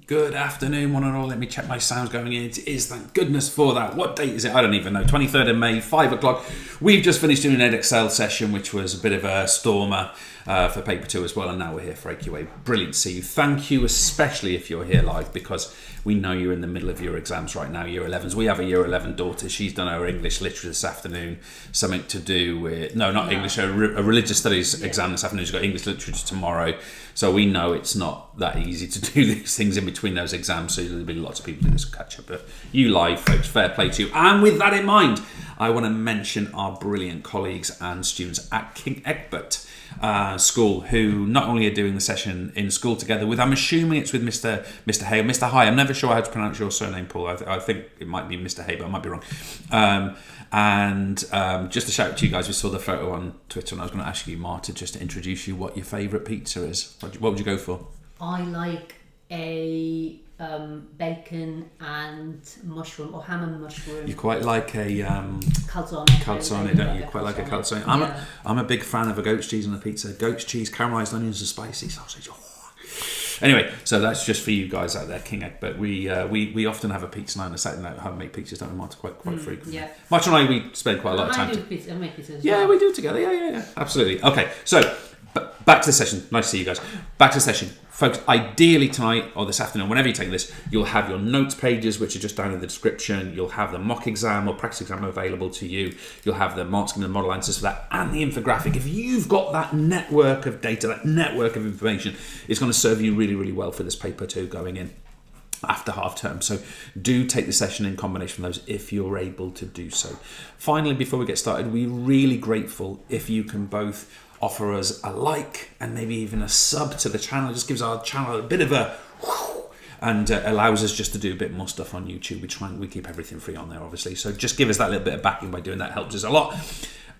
Good afternoon, one and all. Let me check my sound's going in. It is, thank goodness for that. What date is it? I don't even know. 23rd of May, 5 o'clock. We've just finished doing an Excel session, which was a bit of a stormer for Paper 2 as well, and now we're here for AQA. Brilliant to see you. Thank you, especially if you're here live, because we know you're in the middle of your exams right now, Year 11s. We have a Year 11 daughter. She's done her English literature this afternoon, something to do with, English, a religious studies exam this afternoon. She's got English literature tomorrow. So we know it's not that easy to do these things in between those exams, so there'll be lots of people doing this catch up. But you live, folks, fair play to you. And with that in mind, I want to mention our brilliant colleagues and students at King Egbert School, who not only are doing the session in school together with, I'm assuming it's with Mr. Hay. Mr. Hay, I'm never sure how to pronounce your surname, Paul. I think it might be Mr. Hay, but I might be wrong. Just a shout out to you guys, we saw the photo on Twitter, and I was going to ask you, Marta, just to introduce you what your favourite pizza is. What would you go for? I like a bacon and mushroom, or ham and mushroom. You quite like a calzone, don't you? Quite like a calzone. I'm a big fan of a goat's cheese on a pizza. Goat's cheese, caramelised onions and spicy sausage. Oh. Anyway, so that's just for you guys out there, King Egg. But we often have a pizza night on a Saturday night. Homemade pizzas, don't we, Marta? Quite frequently. Yeah. Marta and I, we spend quite a lot of time. I make pizza as well. Yeah, we do it together. Yeah, absolutely. Okay, so back to the session. Nice to see you guys. Back to the session, folks. Ideally tonight or this afternoon, whenever you take this, you'll have your notes pages, which are just down in the description. You'll have the mock exam or practice exam available to you. You'll have the mark scheme and the model answers for that, and the infographic. If you've got that network of data, that network of information, it's going to serve you really, really well for this paper 2 going in after half term. So do take the session in combination with those if you're able to do so. Finally, before we get started, we're really grateful if you can both offer us a like and maybe even a sub to the channel. It just gives our channel a bit of a and allows us just to do a bit more stuff on YouTube. We keep everything free on there, obviously. So just give us that little bit of backing by doing that. Helps us a lot.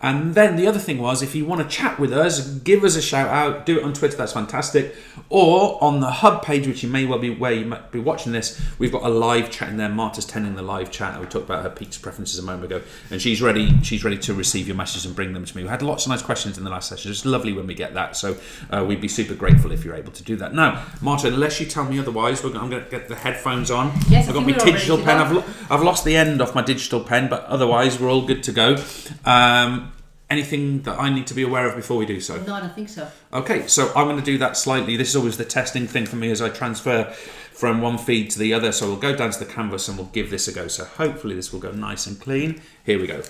And then the other thing was, if you want to chat with us, give us a shout out, do it on Twitter, that's fantastic. Or on the hub page, which you may well be where you might be watching this, we've got a live chat in there. Marta's tending the live chat. We talked about her pizza preferences a moment ago, and she's ready to receive your messages and bring them to me. We had lots of nice questions in the last session. It's lovely when we get that. So we'd be super grateful if you're able to do that. Now, Marta, unless you tell me otherwise, I'm going to get the headphones on. Yes, I've got my digital pen. I've lost the end off my digital pen, but otherwise we're all good to go. Anything that I need to be aware of before we do so? No, I don't think so. Okay, so I'm going to do that slightly. This is always the testing thing for me as I transfer from one feed to the other. So we'll go down to the canvas and we'll give this a go. So hopefully this will go nice and clean. Here we go.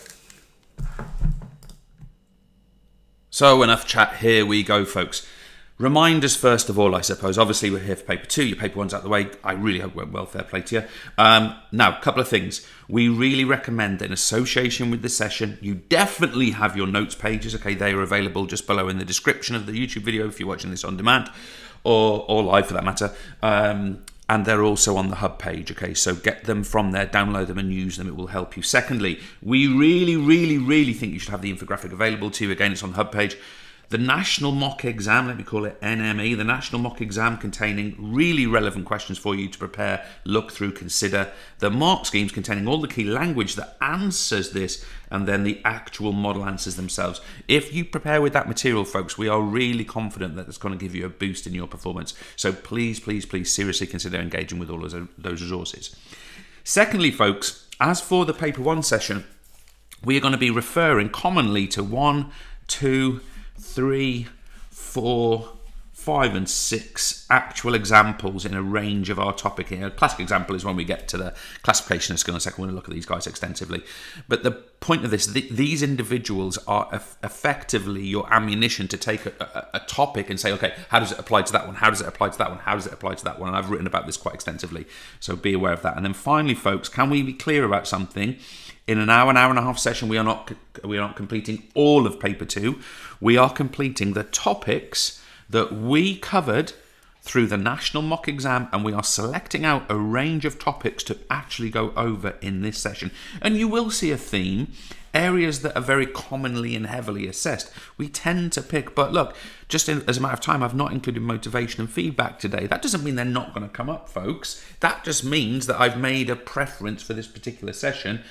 So enough chat. Here we go, folks. Reminders first of all, I suppose. Obviously, we're here for paper 2. Your paper 1's out the way. I really hope it went well. Fair play to you. Now, a couple of things. We really recommend that in association with the session, you definitely have your notes pages. Okay, they are available just below in the description of the YouTube video if you're watching this on demand or live for that matter. And they're also on the hub page. Okay, so get them from there, download them and use them. It will help you. Secondly, we really, really, really think you should have the infographic available to you. Again, it's on the hub page. The National Mock Exam, let me call it NME, the National Mock Exam containing really relevant questions for you to prepare, look through, consider. The mark schemes containing all the key language that answers this, and then the actual model answers themselves. If you prepare with that material, folks, we are really confident that it's going to give you a boost in your performance. So please, please, please seriously consider engaging with all of those resources. Secondly, folks, as for the Paper 1 session, we are going to be referring commonly to 1, 2, 3, 4, 5 and 6 actual examples in a range of our topic here. A classic example is when we get to the classification of skill in a second. We're going to look at these guys extensively. But the point of this, these individuals are effectively your ammunition to take a topic and say, okay, how does it apply to that one? How does it apply to that one? How does it apply to that one? And I've written about this quite extensively. So be aware of that. And then finally, folks, can we be clear about something? In an hour and a half session, we are not completing all of paper 2. We are completing the topics that we covered through the National Mock Exam, and we are selecting out a range of topics to actually go over in this session. And you will see a theme, areas that are very commonly and heavily assessed. We tend to pick, but look, just as a matter of time, I've not included motivation and feedback today. That doesn't mean they're not going to come up, folks. That just means that I've made a preference for this particular session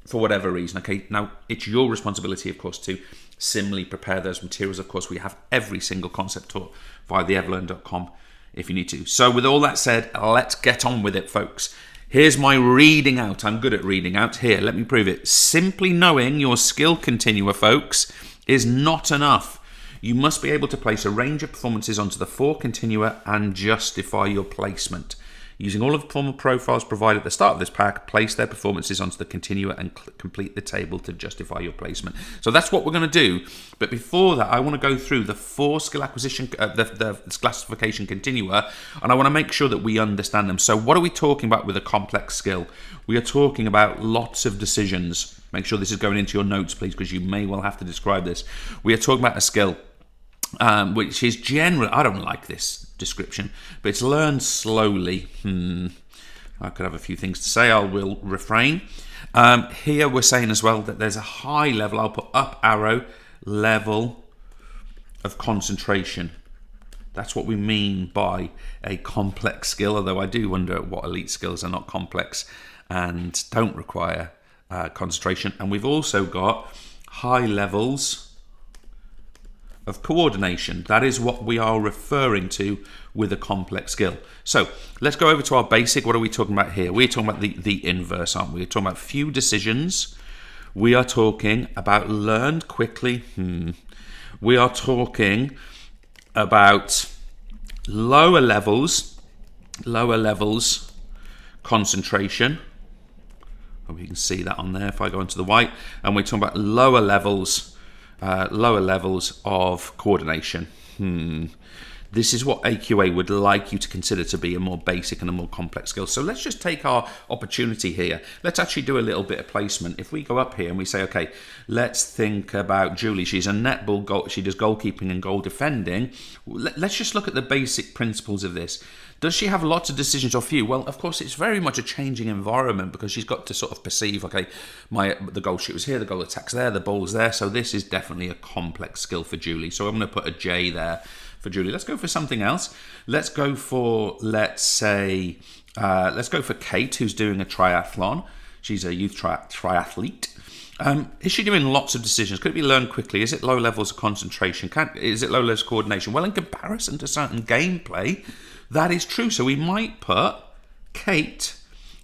for whatever reason. Okay, now it's your responsibility, of course, to similarly prepare those materials. Of course, we have every single concept taught via the EverLearner.com if you need to. So with all that said, let's get on with it, folks. Here's my reading out. I'm good at reading out. Here, let me prove it. Simply knowing your skill continua, folks, is not enough. You must be able to place a range of performances onto the 4 continua and justify your placement. Using all of the formal profiles provided at the start of this pack, place their performances onto the continua and complete the table to justify your placement. So that's what we're going to do. But before that, I want to go through the 4 skill acquisition, the classification continua, and I want to make sure that we understand them. So what are we talking about with a complex skill? We are talking about lots of decisions. Make sure this is going into your notes, please, because you may well have to describe this. We are talking about a skill which is generally, I don't like this description, but it's learned slowly. I could have a few things to say. I will refrain. Here we're saying as well that there's a high level, I'll put up arrow, level of concentration. That's what we mean by a complex skill, although I do wonder what elite skills are not complex and don't require concentration. And we've also got high levels of coordination. That is what we are referring to with a complex skill. So let's go over to our basic. What are we talking about here? We're talking about the inverse, aren't we? We're talking about few decisions. We are talking about learned quickly. We are talking about lower levels concentration. Hope you can see that on there if I go into the white. And we're talking about lower levels of coordination. This is what AQA would like you to consider to be a more basic and a more complex skill. So let's just take our opportunity here. Let's actually do a little bit of placement. If we go up here and we say, okay, let's think about Julie. She's a netball goal. She does goalkeeping and goal defending. Let's just look at the basic principles of this. Does she have lots of decisions or few? Well, of course, it's very much a changing environment because she's got to sort of perceive, okay, the goal shooter's here, the goal attack's there, the ball's there. So this is definitely a complex skill for Julie. So I'm going to put a J there for Julie. Let's go for something else. Let's go for, let's go for Kate, who's doing a triathlon. She's a youth triathlete. Is she doing lots of decisions? Could it be learned quickly? Is it low levels of concentration? Is it low levels of coordination? Well, in comparison to certain gameplay, that is true. So we might put Kate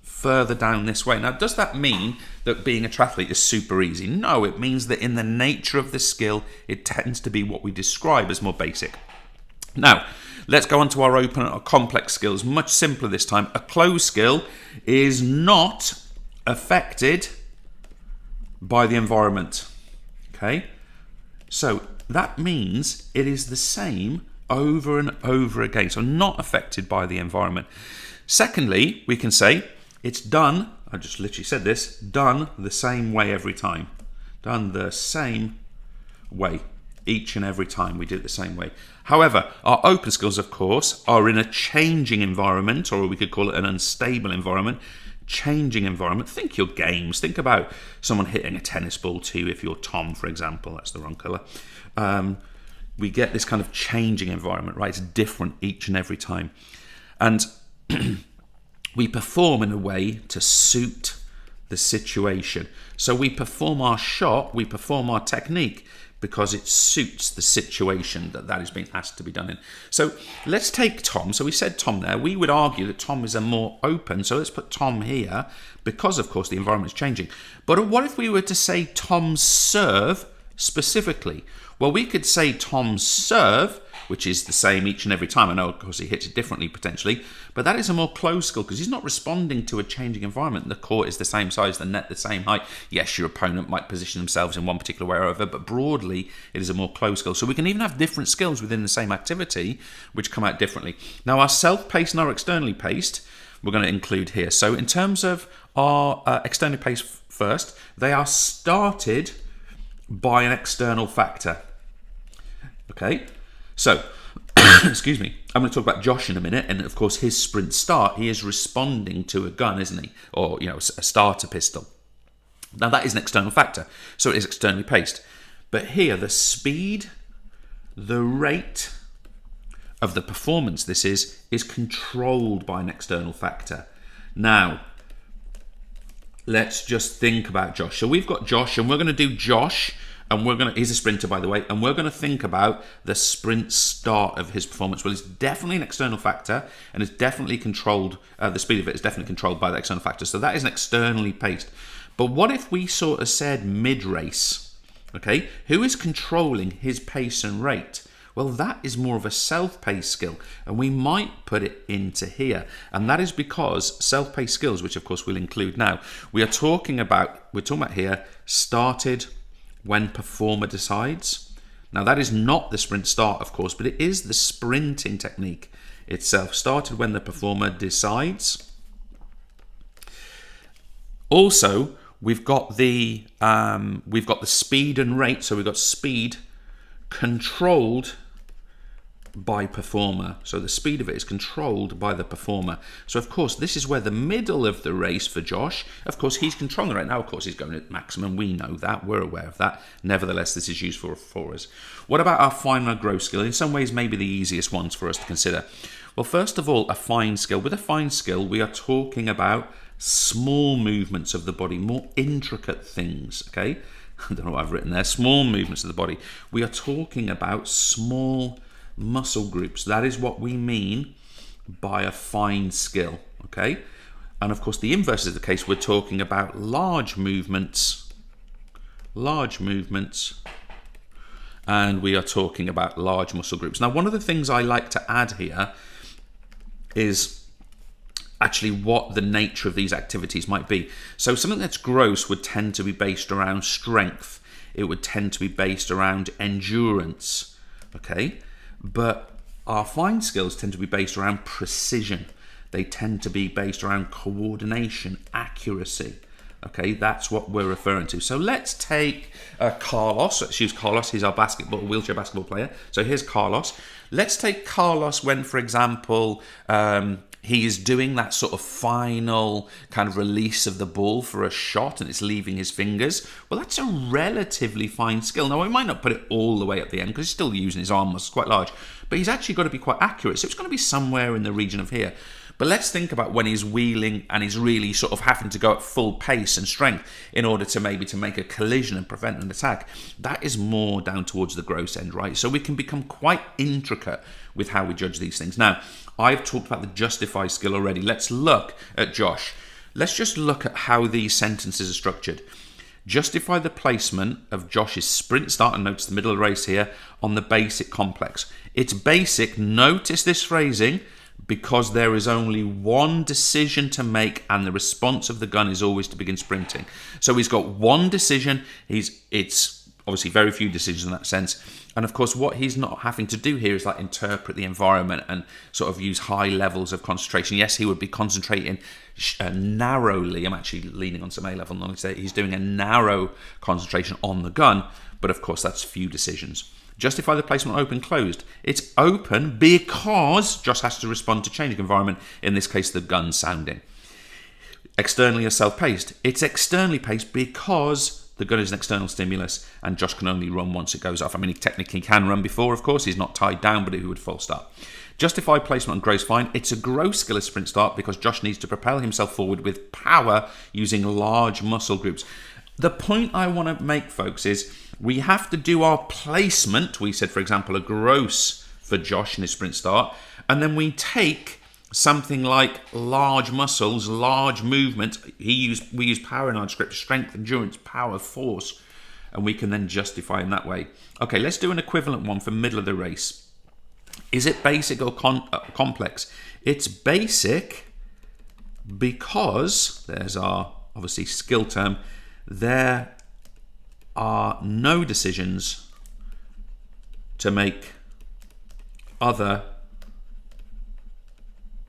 further down this way. Now, does that mean that being a triathlete is super easy? No, it means that in the nature of the skill, it tends to be what we describe as more basic. Now, let's go on to our open or complex skills. Much simpler this time. A closed skill is not affected by the environment. Okay? So that means it is the same over and over again. So not affected by the environment. Secondly, we can say it's done, I just literally said this, done the same way every time. Done the same way. Each and every time we do it the same way. However, our open skills, of course, are in a changing environment, or we could call it an unstable environment. Changing environment. Think your games. Think about someone hitting a tennis ball to you. If you're Tom, for example, that's the wrong colour. We get this kind of changing environment, right? It's different each and every time. And we perform in a way to suit the situation. So we perform our shot, we perform our technique because it suits the situation that is being asked to be done in. So let's take Tom. So we said Tom there. We would argue that Tom is a more open. So let's put Tom here because, of course, the environment is changing. But what if we were to say Tom's serve specifically? Well, we could say Tom's serve, which is the same each and every time. I know, of course, he hits it differently potentially, but that is a more closed skill because he's not responding to a changing environment. The court is the same size, the net the same height. Yes, your opponent might position themselves in one particular way or other, but broadly, it is a more closed skill. So we can even have different skills within the same activity, which come out differently. Now, our self-paced and our externally paced, we're going to include here. So in terms of our externally paced first, they are started by an external factor. Okay, so, excuse me, I'm going to talk about Josh in a minute, and of course his sprint start, he is responding to a gun, isn't he? Or, a starter pistol. Now that is an external factor, so it is externally paced. But here, the speed, the rate of the performance this is controlled by an external factor. Now, let's just think about Josh. So we've got Josh, and we're going to do Josh and he's a sprinter, by the way, and we're going to think about the sprint start of his performance. Well, it's definitely an external factor, and it's definitely controlled, the speed of it is definitely controlled by the external factor. So that is an externally paced. But what if we sort of said mid-race? Okay, who is controlling his pace and rate? Well, that is more of a self-paced skill, and we might put it into here. And that is because self-paced skills, which of course we'll include now, we're talking about here, started when performer decides. Now that is not the sprint start, of course, but it is the sprinting technique itself. Started when the performer decides. Also, we've got the speed and rate. So we've got speed controlled by performer. So the speed of it is controlled by the performer. So of course this is where the middle of the race for Josh, of course he's controlling the rate. Now of course he's going at maximum, we know that, we're aware of that. Nevertheless, this is useful for us. What about our final growth skill? In some ways maybe the easiest ones for us to consider. Well, first of all, a fine skill. With a fine skill we are talking about small movements of the body, more intricate things, okay? I don't know what I've written there. Small movements of the body. We are talking about small muscle groups. That is what we mean by a fine skill, okay? And of course the inverse is the case. We're talking about large movements, and we are talking about large muscle groups. Now, one of the things I like to add here is actually what the nature of these activities might be. So something that's gross would tend to be based around strength. It would tend to be based around endurance, okay? But our fine skills tend to be based around precision. They tend to be based around coordination, accuracy. Okay, that's what we're referring to. So let's take Carlos. Let's use Carlos. He's our wheelchair basketball player. So here's Carlos. Let's take Carlos when, for example, he is doing that sort of final kind of release of the ball for a shot and it's leaving his fingers. Well, that's a relatively fine skill. Now, we might not put it all the way at the end because he's still using his arm muscles quite large, but he's actually got to be quite accurate. So it's going to be somewhere in the region of here. But let's think about when he's wheeling and he's really sort of having to go at full pace and strength in order to make a collision and prevent an attack. That is more down towards the gross end, right? So we can become quite intricate with how we judge these things. Now, I've talked about the justify skill already. Let's look at Josh. Let's just look at how these sentences are structured. Justify the placement of Josh's sprint start, and notice the middle of the race here, on the basic complex. It's basic, notice this phrasing, because there is only one decision to make and the response of the gun is always to begin sprinting. So he's got one decision. It's obviously very few decisions in that sense. And of course, what he's not having to do here is like interpret the environment and sort of use high levels of concentration. Yes, he would be concentrating narrowly. I'm actually leaning on some A-level knowledge there. He's doing a narrow concentration on the gun, but of course, that's few decisions. Justify the placement open, closed. It's open because Josh has to respond to changing environment, in this case, the gun sounding. Externally or self-paced. It's externally paced because the gun is an external stimulus and Josh can only run once it goes off. I mean, he technically can run before, of course. He's not tied down, but he would full start. Justify placement on gross fine. It's a gross skill of sprint start because Josh needs to propel himself forward with power using large muscle groups. The point I want to make, folks, is we have to do our placement. We said, for example, a gross for Josh in his sprint start, and then we take something like large muscles, large movement. We use power in our script: strength, endurance, power, force, and we can then justify in that way. Okay, let's do an equivalent one for middle of the race. Is it basic or complex? It's basic because there's our obviously skill term. There are no decisions to make other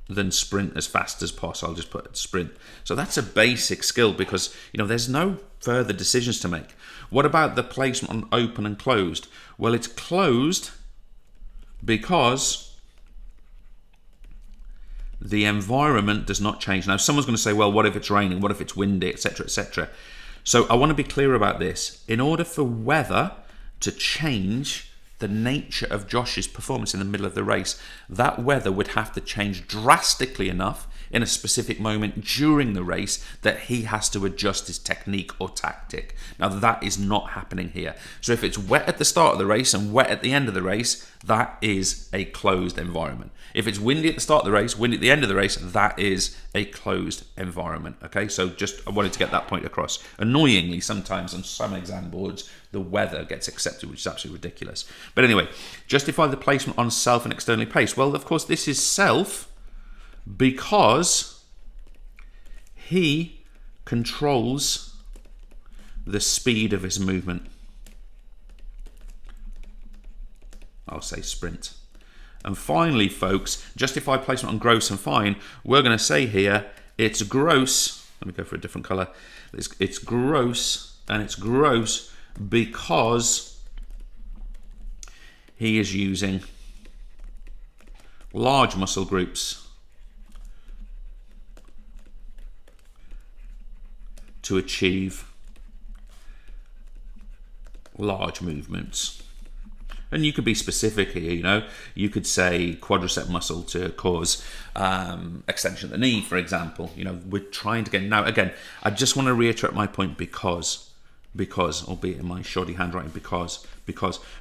than sprint as fast as possible. I'll just put sprint. So that's a basic skill because, there's no further decisions to make. What about the placement on open and closed? Well, it's closed because the environment does not change. Now, someone's going to say, well, what if it's raining? What if it's windy, etc., etc.? So I want to be clear about this. In order for weather to change, the nature of Josh's performance in the middle of the race, that weather would have to change drastically enough in a specific moment during the race that he has to adjust his technique or tactic. Now, that is not happening here. So if it's wet at the start of the race and wet at the end of the race, that is a closed environment. If it's windy at the start of the race, windy at the end of the race, that is a closed environment. Okay, so just I wanted to get that point across. Annoyingly, sometimes on some exam boards, the weather gets accepted, which is absolutely ridiculous. But anyway, justify the placement on self and externally placed. Well, of course, this is self because he controls the speed of his movement. I'll say sprint. And finally, folks, justify placement on gross and fine. We're going to say here it's gross. Let me go for a different color. It's gross, and it's gross because he is using large muscle groups to achieve large movements. And you could be specific here, you know. You could say quadricep muscle to cause extension of the knee, for example. You know, we're trying to get... Now, again, I just want to reiterate my point because, albeit in my shoddy handwriting, because,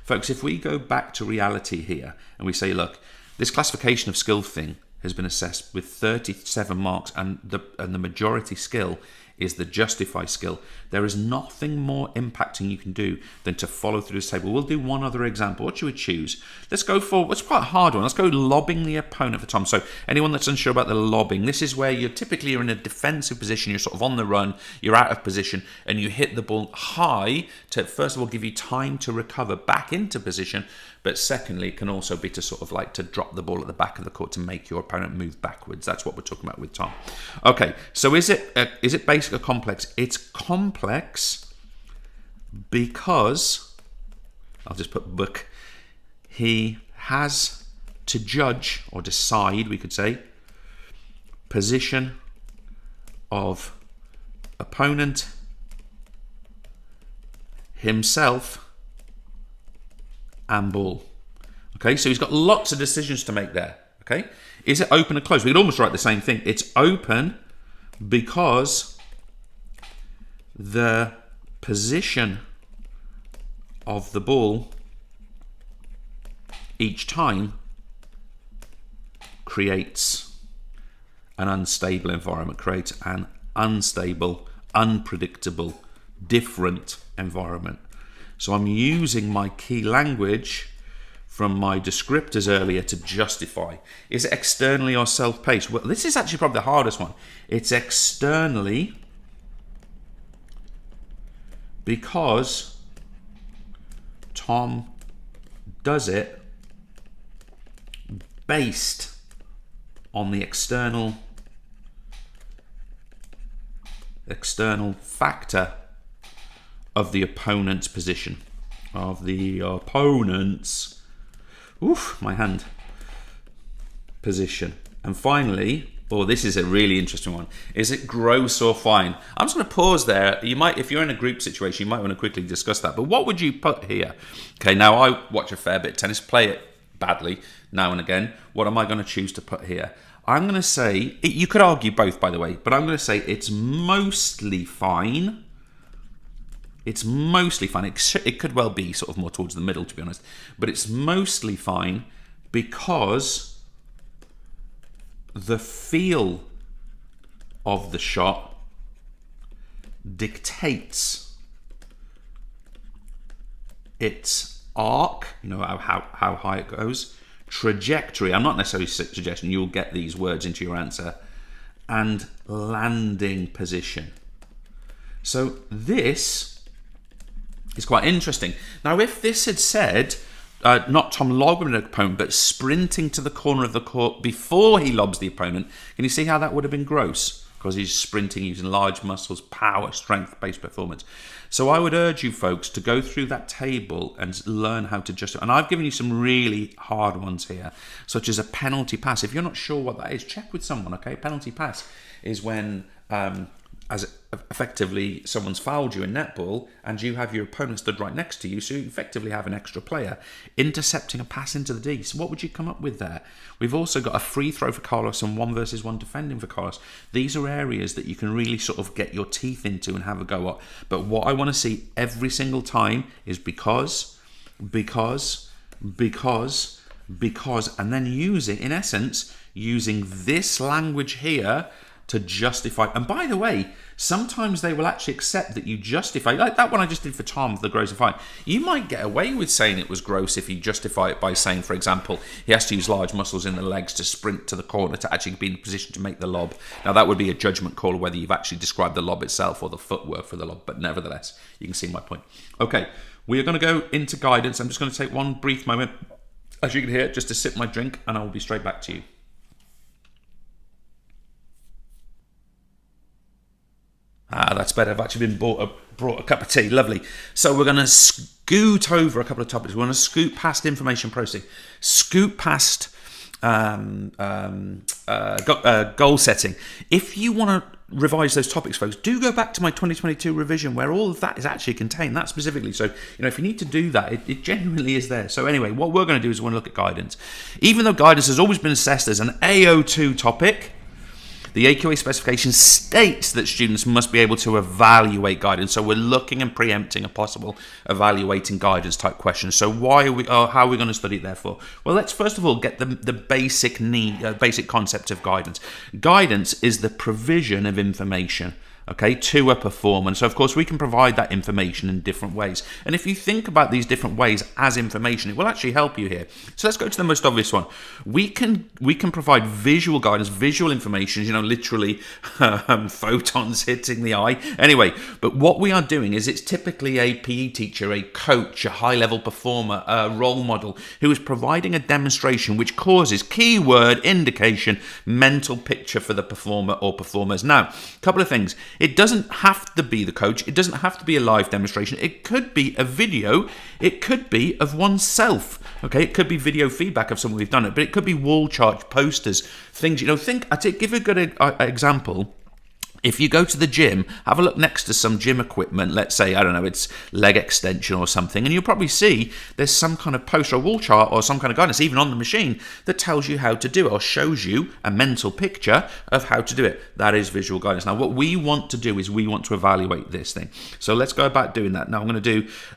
folks, if we go back to reality here and we say, look, this classification of skill thing has been assessed with 37 marks, and the majority skill is the justify skill. There is nothing more impacting you can do than to follow through this table. We'll do one other example. What should we choose? Let's go for, what's quite a hard one. Let's go lobbing the opponent for Tom. So anyone that's unsure about the lobbing, this is where you're typically in a defensive position. You're sort of on the run, you're out of position, and you hit the ball high to, first of all, give you time to recover back into position. But secondly, it can also be to sort of like to drop the ball at the back of the court to make your opponent move backwards. That's what we're talking about with Tom. Okay, so is it basic or complex? It's complex because, I'll just put book, he has to judge or decide, we could say, position of opponent, himself, and ball. Okay, so he's got lots of decisions to make there. Okay, is it open or closed? We could almost write the same thing. It's open because the position of the ball each time creates an unstable environment, creates an unstable, unpredictable, different environment. So I'm using my key language from my descriptors earlier to justify. Is it externally or self-paced? Well, this is actually probably the hardest one. It's externally because Tom does it based on the external factor of the opponent's position. Position. And finally, this is a really interesting one. Is it gross or fine? I'm just going to pause there. You might, if you're in a group situation, you might want to quickly discuss that. But what would you put here? Okay, now I watch a fair bit of tennis, play it badly now and again. What am I going to choose to put here? I'm going to say, you could argue both, by the way, but I'm going to say it's mostly fine. It's mostly fine. It could well be sort of more towards the middle, to be honest. But it's mostly fine because the feel of the shot dictates its arc, you know, how high it goes, trajectory, I'm not necessarily suggesting you'll get these words into your answer, and landing position. So this is quite interesting. Now, if this had said, not Tom lobbing an opponent, but sprinting to the corner of the court before he lobs the opponent, can you see how that would have been gross? Because he's sprinting using large muscles, power, strength-based performance. So I would urge you folks to go through that table and learn how to justify. And I've given you some really hard ones here, such as a penalty pass. If you're not sure what that is, check with someone, okay? Penalty pass is when as effectively someone's fouled you in netball and you have your opponent stood right next to you, so you effectively have an extra player intercepting a pass into the D. So what would you come up with there? We've also got a free throw for Carlos and 1-versus-1 defending for Carlos. These are areas that you can really sort of get your teeth into and have a go at. But what I want to see every single time is because, and then in essence, using this language here to justify. And by the way, sometimes they will actually accept that you justify, like that one I just did for Tom for the gross and fine. You might get away with saying it was gross if you justify it by saying, for example, he has to use large muscles in the legs to sprint to the corner to actually be in a position to make the lob. Now that would be a judgment call whether you've actually described the lob itself or the footwork for the lob, but nevertheless, you can see my point. Okay, we are going to go into guidance. I'm just going to take one brief moment, as you can hear, just to sip my drink, and I will be straight back to you. That's better. I've actually been brought a cup of tea. Lovely. So we're going to scoot over a couple of topics. We're going to scoot past information processing, scoot past goal setting. If you want to revise those topics, folks, do go back to my 2022 revision where all of that is actually contained, that specifically. So, if you need to do that, it genuinely is there. So anyway, what we're going to do is we're going to look at guidance. Even though guidance has always been assessed as an AO2 topic, the AQA specification states that students must be able to evaluate guidance. So we're looking and preempting a possible evaluating guidance type question. So how are we going to study it therefore? Well, let's first of all get the basic concept of guidance. Guidance is the provision of information, okay, to a performer. So of course we can provide that information in different ways. And if you think about these different ways as information, it will actually help you here. So let's go to the most obvious one. We can provide visual guidance, visual information, literally photons hitting the eye. Anyway, but what we are doing is it's typically a PE teacher, a coach, a high-level performer, a role model who is providing a demonstration which causes keyword indication, mental picture for the performer or performers. Now, a couple of things. It doesn't have to be the coach. It doesn't have to be a live demonstration. It could be a video. It could be of oneself. Okay, it could be video feedback of someone we've done it, but it could be wall charts, posters, things. Give a good example. If you go to the gym, have a look next to some gym equipment, let's say, I don't know, it's leg extension or something, and you'll probably see there's some kind of poster or wall chart or some kind of guidance, even on the machine, that tells you how to do it or shows you a mental picture of how to do it. That is visual guidance. Now, what we want to do is we want to evaluate this thing. So let's go about doing that. Now,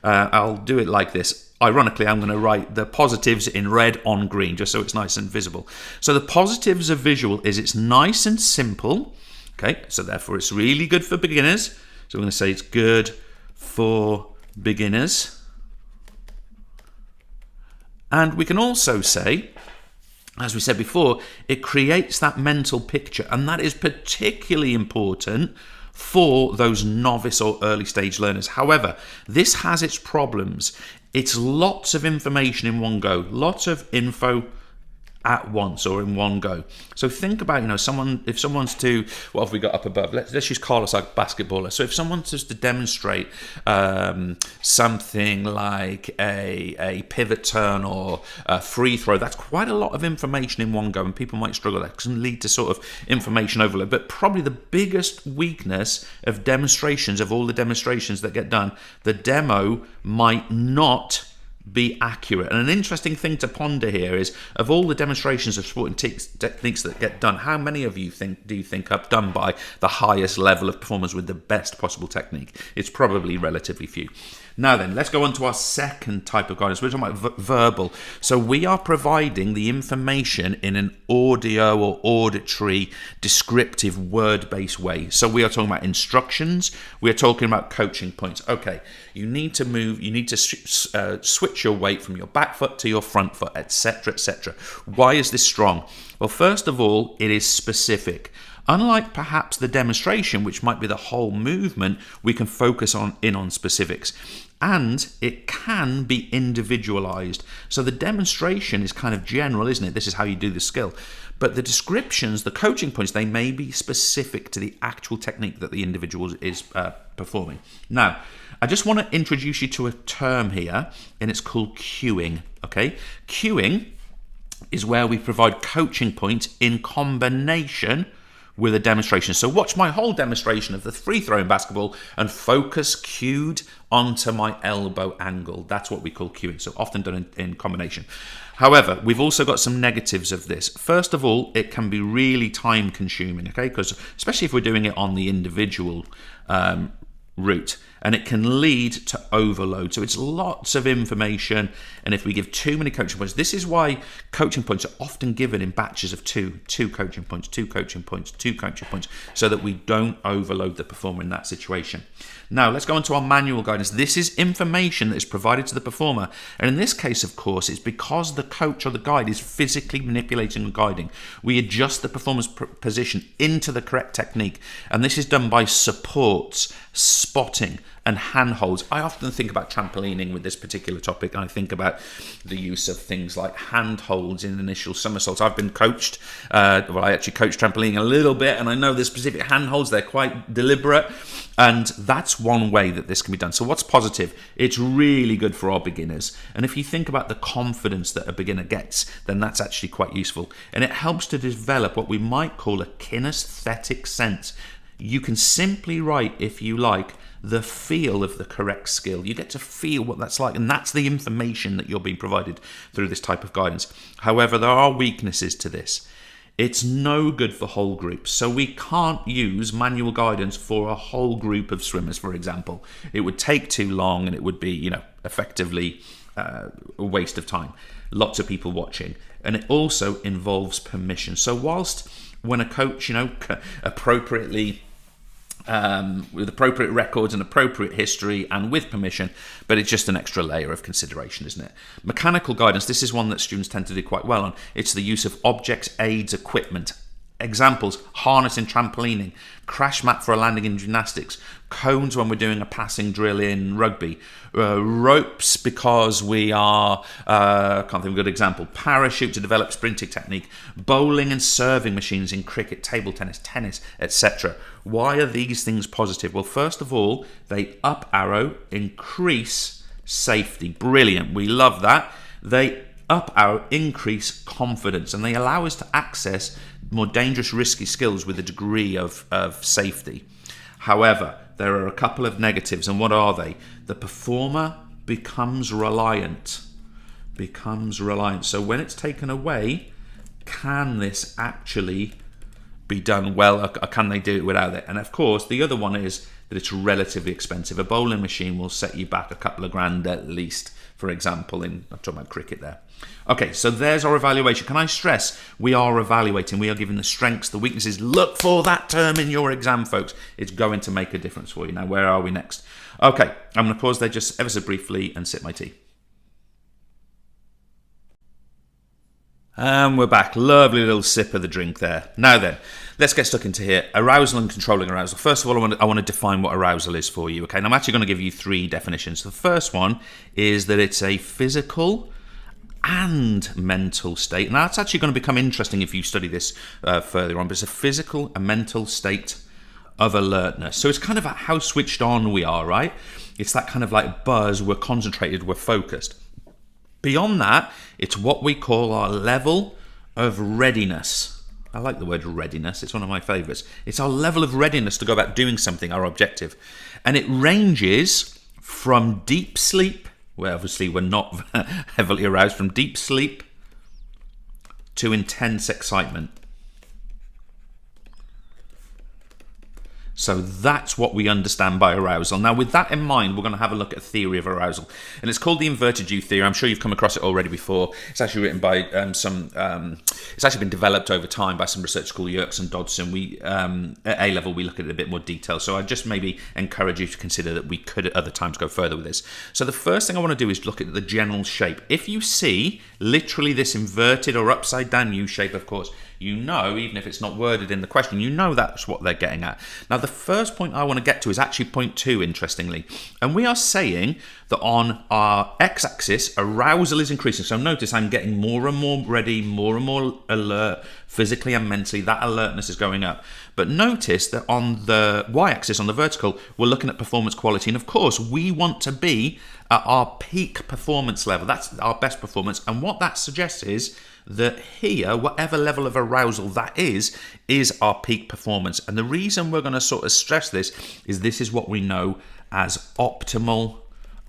I'll do it like this. Ironically, I'm going to write the positives in red on green, just so it's nice and visible. So the positives of visual is it's nice and simple. Okay, so therefore it's really good for beginners. So we're going to say it's good for beginners. And we can also say, as we said before, it creates that mental picture, and that is particularly important for those novice or early stage learners. However, this has its problems. It's lots of information in one go, lots of info at once or in one go. So think about, if someone's to, what have we got up above? Let's use Carlos, our basketballer. So if someone was to demonstrate something like a pivot turn or a free throw, that's quite a lot of information in one go, and people might struggle. That can lead to sort of information overload. But probably the biggest weakness of demonstrations, of all the demonstrations that get done, the demo might not be accurate. And an interesting thing to ponder here is, of all the demonstrations of sporting techniques that get done, how many of you do you think are done by the highest level of performers with the best possible technique? It's probably relatively few. Now then, let's go on to our second type of guidance. We're talking about verbal. So we are providing the information in an audio or auditory, descriptive, word-based way. So we are talking about instructions. We are talking about coaching points. Okay, you need to switch your weight from your back foot to your front foot, etc., etc. Why is this strong? Well, first of all, it is specific. Unlike perhaps the demonstration, which might be the whole movement, we can focus on specifics. And it can be individualized. So the demonstration is kind of general, isn't it? This is how you do the skill. But the descriptions, the coaching points, they may be specific to the actual technique that the individual is performing. Now, I just want to introduce you to a term here, and it's called cueing. Okay? Cueing is where we provide coaching points in combination with a demonstration. So watch my whole demonstration of the free throwing basketball and focus cued onto my elbow angle. That's what we call cueing, so often done in combination. However, we've also got some negatives of this. First of all, it can be really time consuming, okay? Because especially if we're doing it on the individual route, and it can lead to overload. So it's lots of information, and if we give too many coaching points, this is why coaching points are often given in batches of two coaching points, two coaching points, two coaching points, so that we don't overload the performer in that situation. Now, let's go on to our manual guidance. This is information that is provided to the performer, and in this case, of course, it's because the coach or the guide is physically manipulating and guiding. We adjust the performer's position into the correct technique, and this is done by supports, spotting, and handholds. I often think about trampolining with this particular topic, and I think about the use of things like handholds in initial somersaults. I've been coached, I actually coached trampolining a little bit, and I know the specific handholds, they're quite deliberate, and that's one way that this can be done. So what's positive? It's really good for our beginners, and if you think about the confidence that a beginner gets, then that's actually quite useful, and it helps to develop what we might call a kinesthetic sense. You can simply write, if you like, the feel of the correct skill. You get to feel what that's like, and that's the information that you're being provided through this type of guidance. However, there are weaknesses to this. It's no good for whole groups, so we can't use manual guidance for a whole group of swimmers, for example. It would take too long, and it would be, effectively a waste of time. Lots of people watching, and it also involves permission. So whilst when a coach, appropriately with appropriate records and appropriate history and with permission, but it's just an extra layer of consideration, isn't it? Mechanical guidance, this is one that students tend to do quite well on. It's the use of objects, aids, equipment. Examples: harness in trampolining, crash mat for a landing in gymnastics, cones when we're doing a passing drill in rugby, ropes because we are, can't think of a good example, parachute to develop sprinting technique, bowling and serving machines in cricket, table tennis, etc. Why are these things positive? Well, first of all, they up arrow, increase safety. Brilliant, we love that. They up arrow, increase confidence, and they allow us to access more dangerous, risky skills with a degree of safety. However, there are a couple of negatives, and what are they? The performer becomes reliant. So when it's taken away, can this actually be done well, or can they do it without it? And of course, the other one is that it's relatively expensive. A bowling machine will set you back a couple of grand at least, for example, I'm talking about cricket there. Okay, so there's our evaluation. Can I stress, we are evaluating, we are giving the strengths, the weaknesses. Look for that term in your exam, folks. It's going to make a difference for you. Now, where are we next? Okay, I'm going to pause there just ever so briefly and sip my tea. And we're back. Lovely little sip of the drink there. Now then, let's get stuck into here. Arousal and controlling arousal. First of all, I want to define what arousal is for you. Okay, and I'm actually going to give you three definitions. The first one is that it's a physical and mental state. Now, that's actually going to become interesting if you study this further on, but it's a physical and mental state of alertness. So it's kind of how switched on we are, right? It's that kind of like buzz, we're concentrated, we're focused. Beyond that, it's what we call our level of readiness. I like the word readiness, it's one of my favourites. It's our level of readiness to go about doing something, our objective. And it ranges from deep sleep, where obviously we're not heavily aroused, from deep sleep to intense excitement. So that's what we understand by arousal. Now, with that in mind, we're going to have a look at a theory of arousal. And it's called the inverted U theory. I'm sure you've come across it already before. It's actually written by it's actually been developed over time by some researchers called Yerkes and Dodson. At A-level, we look at it in a bit more detail. So I just maybe encourage you to consider that we could at other times go further with this. So the first thing I want to do is look at the general shape. If you see literally this inverted or upside down U shape, of course, you know, even if it's not worded in the question, you know that's what they're getting at. Now, the first point I want to get to is actually point 2, interestingly. And we are saying that on our x-axis, arousal is increasing. So notice I'm getting more and more ready, more and more alert, physically and mentally. That alertness is going up. But notice that on the y-axis, on the vertical, we're looking at performance quality. And of course, we want to be at our peak performance level. That's our best performance. And what that suggests is that here, whatever level of arousal that is our peak performance. And the reason we're going to sort of stress this is what we know as optimal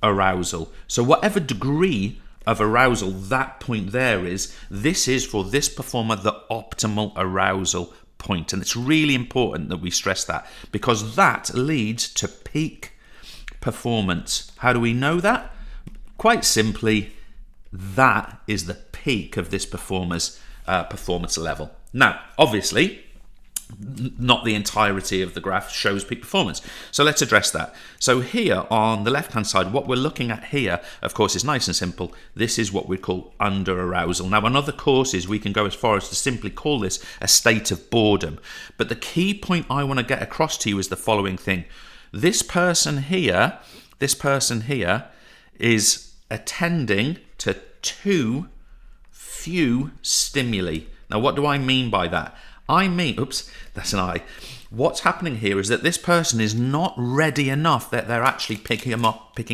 arousal. So whatever degree of arousal that point there is, this is for this performer the optimal arousal point. And it's really important that we stress that, because that leads to peak performance. How do we know that? Quite simply, that is the peak of this performer's performance level. Now, obviously, not the entirety of the graph shows peak performance. So let's address that. So here on the left-hand side, what we're looking at here, of course, is nice and simple. This is what we call under-arousal. Now, on other courses, we can go as far as to simply call this a state of boredom. But the key point I want to get across to you is the following thing. This person here is attending to too few stimuli. Now, what do I mean by that? I mean, oops, that's an I. What's happening here is that this person is not ready enough, that they're actually picking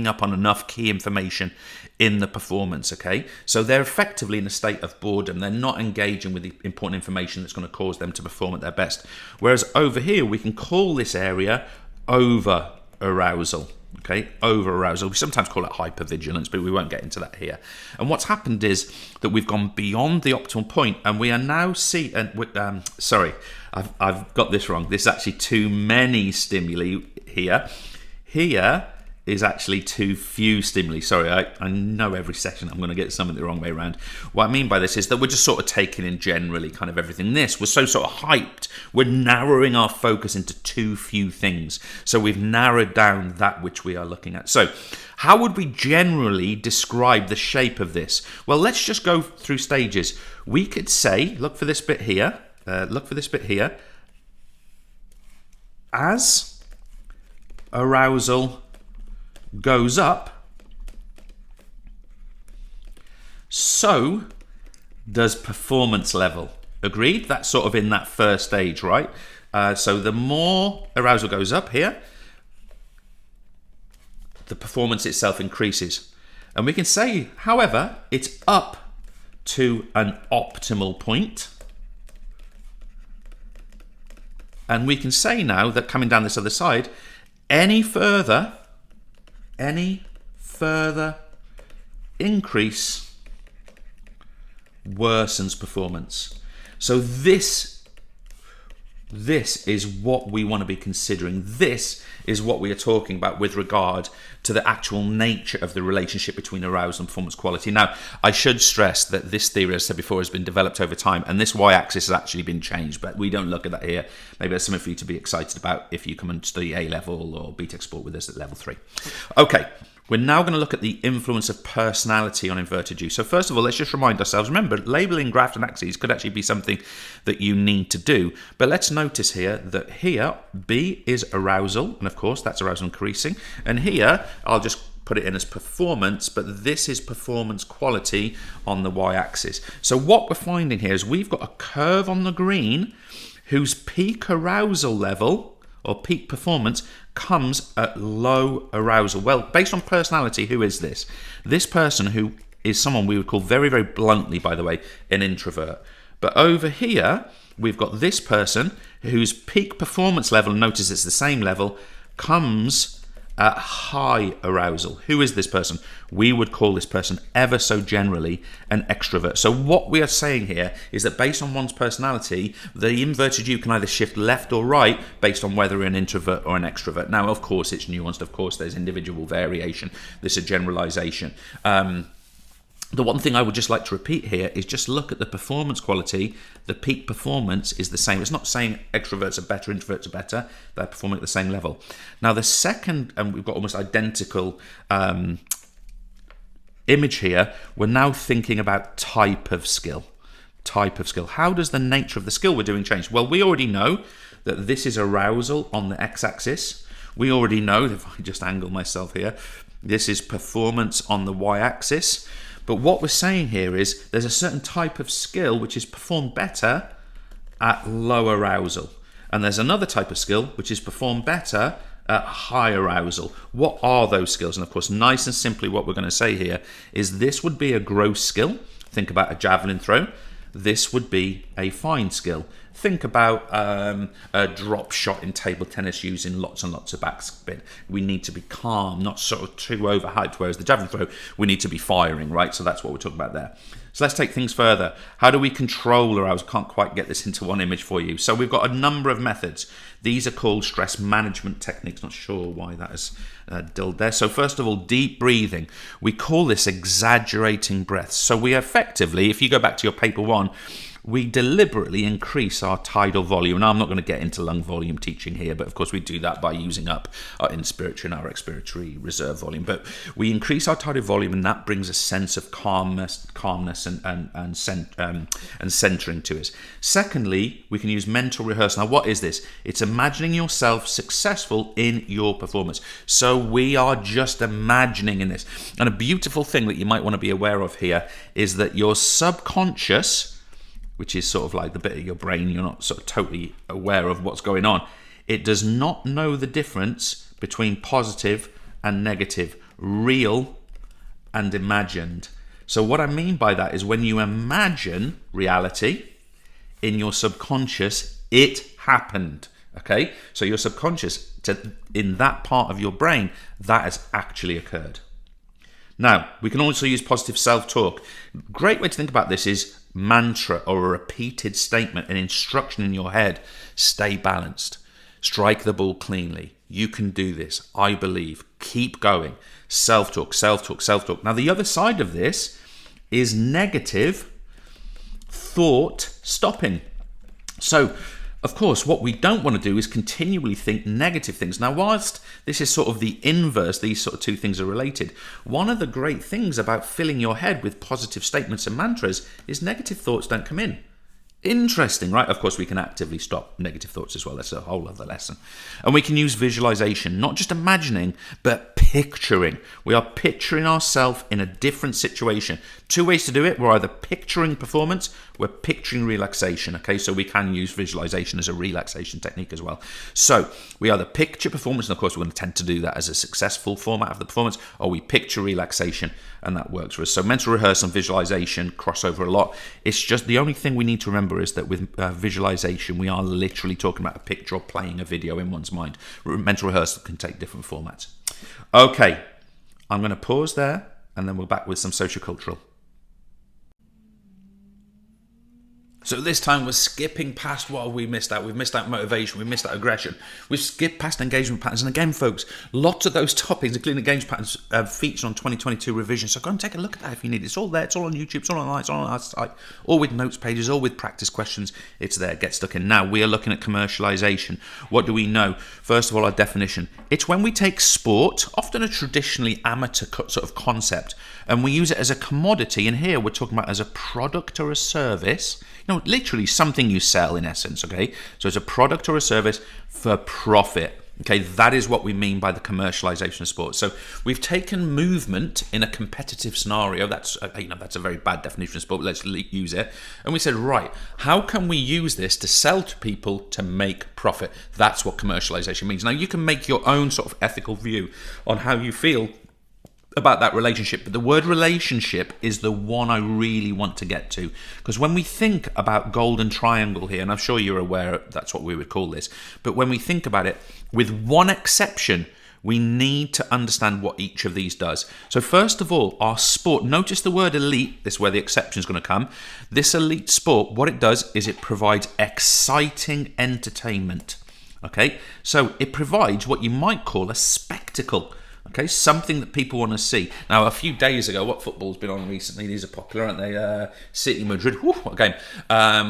up on enough key information in the performance, okay? So they're effectively in a state of boredom. They're not engaging with the important information that's going to cause them to perform at their best. Whereas over here, we can call this area over arousal. Okay, over arousal. We sometimes call it hypervigilance, but we won't get into that here. And what's happened is that we've gone beyond the optimal point, and we are now sorry, I've got this wrong. There's actually too many stimuli here. Here is actually too few stimuli. Sorry, I know every session I'm going to get something the wrong way around. What I mean by this is that we're just sort of taking in generally kind of everything. This was so sort of hyped. We're narrowing our focus into too few things. So we've narrowed down that which we are looking at. So how would we generally describe the shape of this? Well, let's just go through stages. We could say, look for this bit here. As arousal goes up, so does performance level. Agreed? That's sort of in that first stage, right? So the more arousal goes up here, the performance itself increases. And we can say, however, it's up to an optimal point. And we can say now that coming down this other side, any further increase worsens performance. So this is what we want to be considering. This is what we are talking about with regard to the actual nature of the relationship between arousal and performance quality. Now, I should stress that this theory, as I said before, has been developed over time, and this y-axis has actually been changed, but we don't look at that here. Maybe that's something for you to be excited about if you come and study A-level or BTEC Sport with us at level 3. Okay. We're now going to look at the influence of personality on inverted U. So first of all, let's just remind ourselves, remember, labeling graphs and axes could actually be something that you need to do. But let's notice here that here, B is arousal, and of course, that's arousal increasing. And here, I'll just put it in as performance, but this is performance quality on the y-axis. So what we're finding here is we've got a curve on the green whose peak arousal level, or peak performance, comes at low arousal. Well, based on personality, who is this? This person who is someone we would call very, very bluntly, by the way, an introvert. But over here, we've got this person whose peak performance level, notice it's the same level, comes at high arousal. Who is this person? We would call this person ever so generally an extrovert. So what we are saying here is that based on one's personality, the inverted U can either shift left or right based on whether an introvert or an extrovert. Now, of course, it's nuanced. Of course, there's individual variation. This is a generalization. The one thing I would just like to repeat here is just look at the performance quality. The peak performance is the same. It's not saying extroverts are better, introverts are better. They're performing at the same level. Now, the second, and we've got almost identical image here, we're now thinking about type of skill. Type of skill. How does the nature of the skill we're doing change? Well, we already know that this is arousal on the x-axis. We already know, if I just angle myself here, this is performance on the y-axis. But what we're saying here is there's a certain type of skill which is performed better at low arousal. And there's another type of skill which is performed better at high arousal. What are those skills? And of course, nice and simply what we're going to say here is this would be a gross skill. Think about a javelin throw. this would be a fine skill. Think about a drop shot in table tennis using lots and lots of backspin. We need to be calm, not sort of too overhyped, whereas the javelin throw, we need to be firing, right? So that's what we're talking about there. So let's take things further. How do we control arousal? Can't quite get this into one image for you. So we've got a number of methods. These are called stress management techniques. Not sure why that is dulled there. So first of all, deep breathing. We call this exaggerating breaths. So we effectively, if you go back to your paper 1, we deliberately increase our tidal volume. Now, I'm not going to get into lung volume teaching here, but of course we do that by using up our inspiratory and our expiratory reserve volume. But we increase our tidal volume, and that brings a sense of calmness and centering to us. Secondly, we can use mental rehearsal. Now, what is this? It's imagining yourself successful in your performance. So we are just imagining in this. And a beautiful thing that you might want to be aware of here is that your subconscious, which is sort of like the bit of your brain you're not sort of totally aware of what's going on, it does not know the difference between positive and negative, real and imagined. So what I mean by that is when you imagine reality in your subconscious, it happened. Okay? So your subconscious, in that part of your brain, that has actually occurred. Now, we can also use positive self-talk. Great way to think about this is mantra or a repeated statement, an instruction in your head. Stay balanced. Strike the ball cleanly. You can do this. I believe. Keep going. Self-talk, self-talk, self-talk. Now, the other side of this is negative thought stopping. So, of course, what we don't want to do is continually think negative things. Now, whilst this is sort of the inverse, these sort of two things are related, one of the great things about filling your head with positive statements and mantras is negative thoughts don't come in. Interesting, right? Of course, we can actively stop negative thoughts as well. That's a whole other lesson. And we can use visualization, not just imagining, but picturing. We are picturing ourselves in a different situation. Two ways to do it. We're either picturing performance, we're picturing relaxation. Okay, so we can use visualization as a relaxation technique as well. So we either picture performance, and of course, we're going to tend to do that as a successful format of the performance, or we picture relaxation, and that works for us. So mental rehearsal and visualization cross over a lot. It's just the only thing we need to remember is that with visualization, we are literally talking about a picture or playing a video in one's mind. Mental rehearsal can take different formats. Okay, I'm going to pause there, and then we're back with some sociocultural. So this time we're skipping past what we missed out. We've missed out motivation. We've missed out aggression. We've skipped past engagement patterns. And again, folks, lots of those topics, including engagement patterns, featured on 2022 revision. So go and take a look at that if you need it. It's all there. It's all on YouTube. It's all online. It's all on our site. All with notes pages. All with practice questions. It's there. Get stuck in. Now, we are looking at commercialisation. What do we know? First of all, our definition. It's when we take sport, often a traditionally amateur sort of concept, and we use it as a commodity. And here we're talking about as a product or a service. You know, literally something you sell in essence, okay? So it's a product or a service for profit. Okay, that is what we mean by the commercialization of sport. So we've taken movement in a competitive scenario. That's a very bad definition of sport, but let's use it. And we said, right, how can we use this to sell to people to make profit? That's what commercialization means. Now, you can make your own sort of ethical view on how you feel about that relationship, but the word relationship is the one I really want to get to, because when we think about golden triangle here, and I'm sure you're aware that's what we would call this, but when we think about it, with one exception, we need to understand what each of these does. So first of all, our sport, notice the word elite, this is where the exception is going to come. This elite sport, what it does is it provides exciting entertainment. Okay, so it provides what you might call a spectacle. Okay, something that people want to see. Now, a few days ago, what football's been on recently? These are popular, aren't they? City, Madrid. Whew, what a game.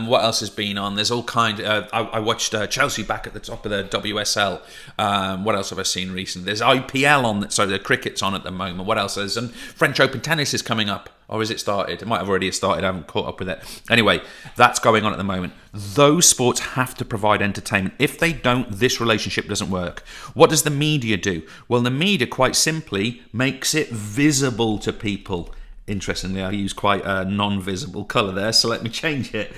What else has been on? There's all kind. I watched Chelsea back at the top of the WSL. What else have I seen recently? There's IPL on. So the cricket's on at the moment. What else is? And French Open tennis is coming up. Or has it started? It might have already started. I haven't caught up with it. Anyway, that's going on at the moment. Those sports have to provide entertainment. If they don't, this relationship doesn't work. What does the media do? Well, the media quite simply makes it visible to people. Interestingly, I use quite a non-visible colour there, so let me change it.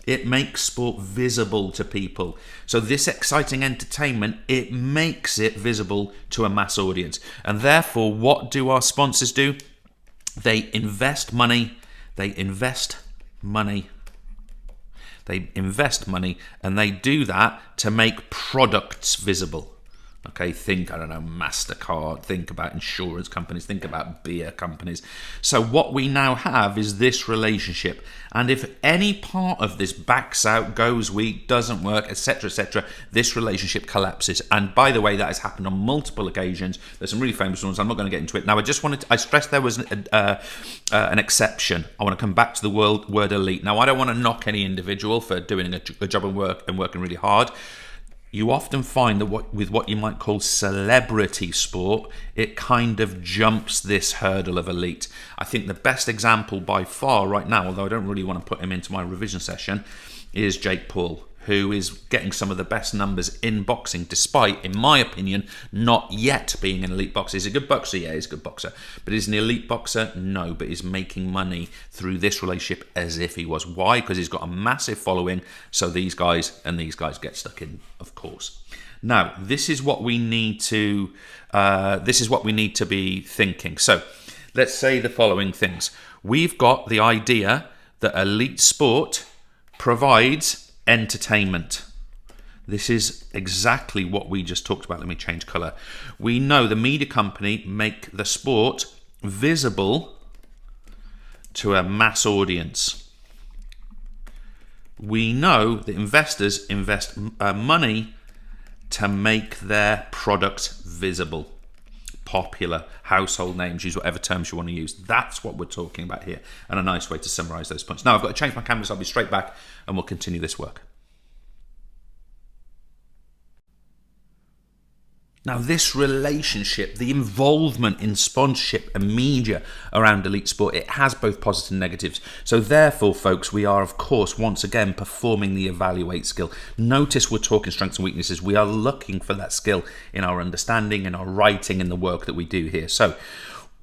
It makes sport visible to people. So this exciting entertainment, it makes it visible to a mass audience. And therefore, what do our sponsors do? They invest money They invest money, and they do that to make products visible. Okay, think, I don't know, MasterCard, think about insurance companies, think about beer companies. So what we now have is this relationship. And if any part of this backs out, goes weak, doesn't work, etc., this relationship collapses. And by the way, that has happened on multiple occasions. There's some really famous ones. I'm not going to get into it. Now, I stressed there was an exception. I want to come back to the word elite. Now, I don't want to knock any individual for doing a job and working really hard. You often find that with what you might call celebrity sport, it kind of jumps this hurdle of elite. I think the best example by far right now, although I don't really want to put him into my revision session, is Jake Paul, who is getting some of the best numbers in boxing, despite, in my opinion, not yet being an elite boxer. He's a good boxer, yeah, he's a good boxer. But is he an elite boxer? No, but he's making money through this relationship as if he was. Why? Because he's got a massive following, so these guys get stuck in, of course. Now, this is what we need to be thinking. So, let's say the following things. We've got the idea that elite sport provides entertainment. This is exactly what we just talked about. Let me change colour. We know the media company make the sport visible to a mass audience. We know that investors invest money to make their product visible, popular, household names, use whatever terms you want to use. That's what we're talking about here, and a nice way to summarise those points. Now, I've got to change my canvas. I'll be straight back, and we'll continue this work. Now, this relationship, the involvement in sponsorship and media around elite sport, it has both positives and negatives. So therefore, folks, we are, of course, once again, performing the evaluate skill. Notice we're talking strengths and weaknesses. We are looking for that skill in our understanding, in our writing, in the work that we do here. So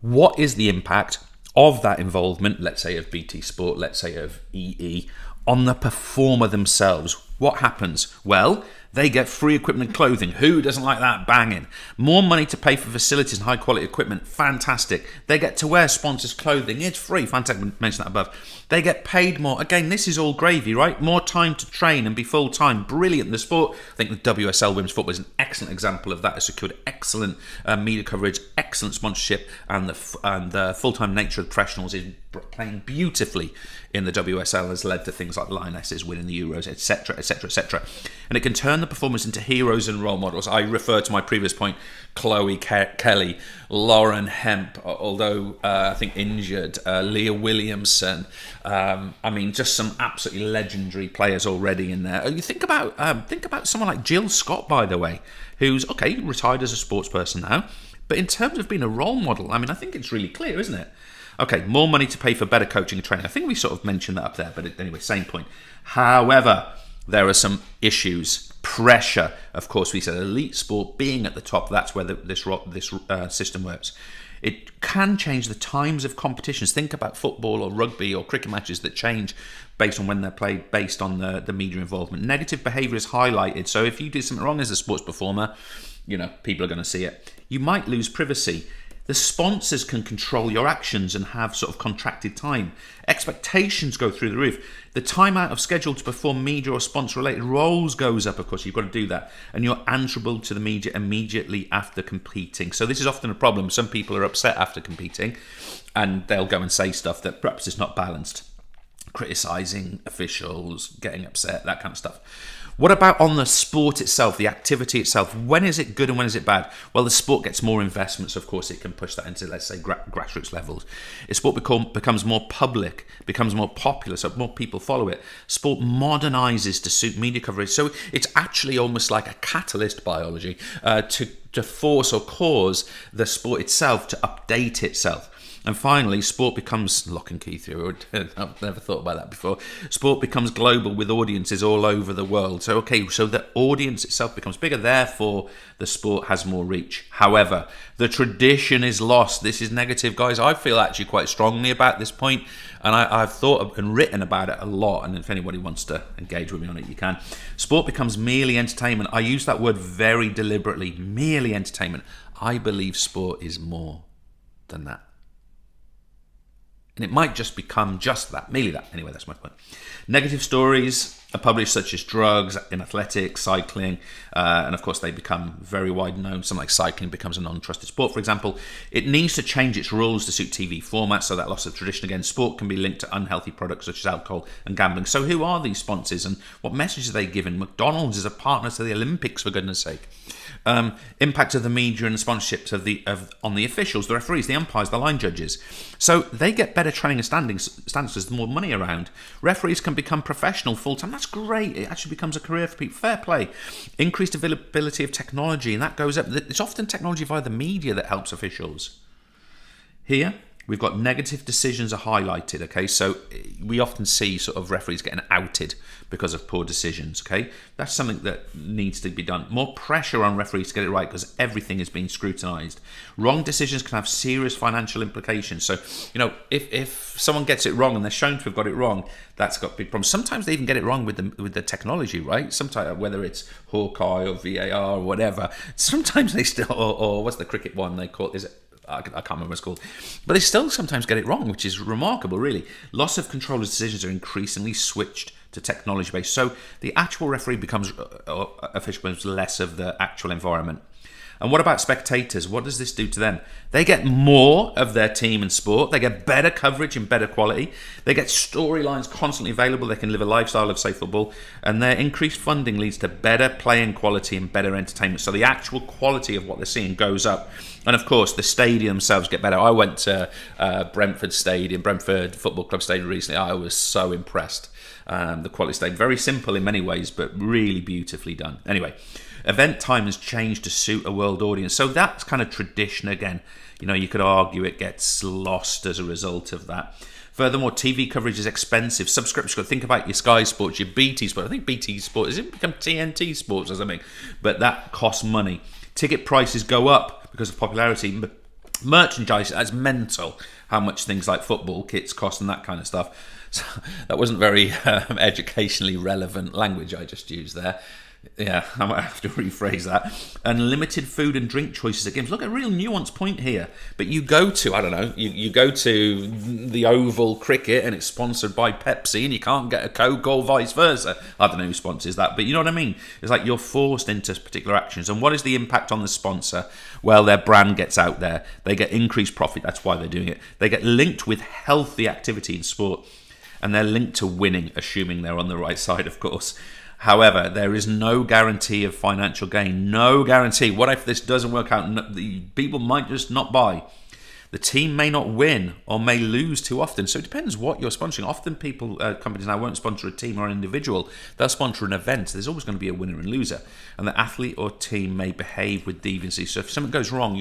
what is the impact of that involvement, let's say of BT Sport, let's say of EE, on the performer themselves? What happens? Well, they get free equipment and clothing. Who doesn't like that? Banging. More money to pay for facilities and high quality equipment. Fantastic. They get to wear sponsors' clothing. It's free. Fantastic. I mentioned that above. They get paid more. Again, this is all gravy, right? More time to train and be full time. Brilliant. The sport, I think the WSL women's football is an excellent example of that. It secured excellent media coverage, excellent sponsorship, and the full time nature of the professionals is playing beautifully in the WSL has led to things like Lionesses winning the Euros, etc., etc., etc. And it can turn the performers into heroes and role models. I refer to my previous point, Chloe Kelly, Lauren Hemp, although I think injured, Leah Williamson. I mean, just some absolutely legendary players already in there. You think about someone like Jill Scott, by the way, who's retired as a sports person now, but in terms of being a role model, I mean, I think it's really clear, isn't it? Okay, more money to pay for better coaching and training. I think we sort of mentioned that up there, but anyway, same point. However, there are some issues. Pressure, of course, we said elite sport being at the top, that's where this system works. It can change the times of competitions. Think about football or rugby or cricket matches that change based on when they're played, based on the media involvement. Negative behaviour is highlighted. So if you do something wrong as a sports performer, people are going to see it. You might lose privacy. The sponsors can control your actions and have sort of contracted time. Expectations go through the roof. The time out of schedule to perform media or sponsor-related roles goes up, of course. You've got to do that. And you're answerable to the media immediately after competing. So this is often a problem. Some people are upset after competing and they'll go and say stuff that perhaps is not balanced. Criticising officials, getting upset, that kind of stuff. What about on the sport itself, the activity itself? When is it good and when is it bad? Well, the sport gets more investments. Of course, it can push that into, let's say, grassroots levels. If sport becomes more public, becomes more popular, so more people follow it. Sport modernizes to suit media coverage. So it's actually almost like a catalyst, biology, to force or cause the sport itself to update itself. And finally, sport becomes lock and key theory. I've never thought about that before. Sport becomes global with audiences all over the world. So the audience itself becomes bigger. Therefore, the sport has more reach. However, the tradition is lost. This is negative, guys. I feel actually quite strongly about this point, and I've thought and written about it a lot. And if anybody wants to engage with me on it, you can. Sport becomes merely entertainment. I use that word very deliberately. Merely entertainment. I believe sport is more than that. And it might just become just that, merely that. Anyway, that's my point. Negative stories are published, such as drugs in athletics, cycling, and of course they become very wide known. Something like cycling becomes a non-trusted sport, for example. It needs to change its rules to suit TV formats, so that loss of tradition. Again, sport can be linked to unhealthy products such as alcohol and gambling. So who are these sponsors and what message are they giving? McDonald's is a partner to the Olympics, for goodness sake. Impact of the media and the sponsorships on the officials, the referees, the umpires, the line judges. So they get better training and standards because there's more money around. Referees can become professional full-time. That's great. It actually becomes a career for people. Fair play. Increased availability of technology, and that goes up. It's often technology via the media that helps officials. Here, we've got negative decisions are highlighted, okay? So we often see sort of referees getting outed because of poor decisions, okay? That's something that needs to be done. More pressure on referees to get it right because everything is being scrutinised. Wrong decisions can have serious financial implications. So, if someone gets it wrong and they're shown to have got it wrong, that's got big problems. Sometimes they even get it wrong with the technology, right? Sometimes, whether it's Hawkeye or VAR or whatever, sometimes they still, or what's the cricket one they call, is it? I can't remember what it's called. But they still sometimes get it wrong, which is remarkable, really. Loss of control as decisions are increasingly switched to technology-based. So the actual referee becomes less of the actual environment. And what about spectators? What does this do to them? They get more of their team and sport. They get better coverage and better quality. They get storylines constantly available. They can live a lifestyle of, say, football. And their increased funding leads to better playing quality and better entertainment. So the actual quality of what they're seeing goes up. And of course, the stadium themselves get better. I went to Brentford Football Club Stadium recently. I was so impressed. The quality stayed very simple in many ways, but really beautifully done. Anyway, event time has changed to suit a world audience. So that's kind of tradition again. You could argue it gets lost as a result of that. Furthermore, TV coverage is expensive. Subscription, think about your Sky Sports, your BT Sports. I think BT Sports, has it become TNT Sports or something? But that costs money. Ticket prices go up because of popularity. Merchandise, that's mental how much things like football kits cost and that kind of stuff. So that wasn't very educationally relevant language I just used there. Yeah, I might have to rephrase that. And limited food and drink choices at games. Look, a real nuanced point here. But you go to, I don't know, you go to the Oval Cricket and it's sponsored by Pepsi and you can't get a Coke or vice versa. I don't know who sponsors that, but you know what I mean? It's like you're forced into particular actions. And what is the impact on the sponsor? Well, their brand gets out there. They get increased profit. That's why they're doing it. They get linked with healthy activity in sport. And they're linked to winning, assuming they're on the right side, of course. However, there is no guarantee of financial gain. No guarantee. What if this doesn't work out? The people might just not buy. The team may not win or may lose too often. So it depends what you're sponsoring. Often companies now won't sponsor a team or an individual. They'll sponsor an event. There's always going to be a winner and loser. And the athlete or team may behave with deviancy. So if something goes wrong,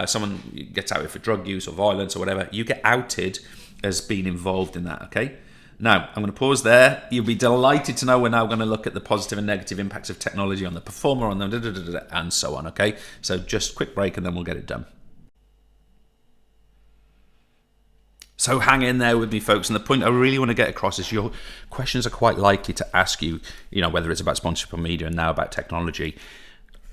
someone gets outed for drug use or violence or whatever, you get outed as being involved in that, okay? Now, I'm going to pause there. You'll be delighted to know we're now going to look at the positive and negative impacts of technology on the performer, on the and so on, okay? So just quick break and then we'll get it done. So hang in there with me, folks. And the point I really want to get across is your questions are quite likely to ask you, whether it's about sponsorship or media and now about technology.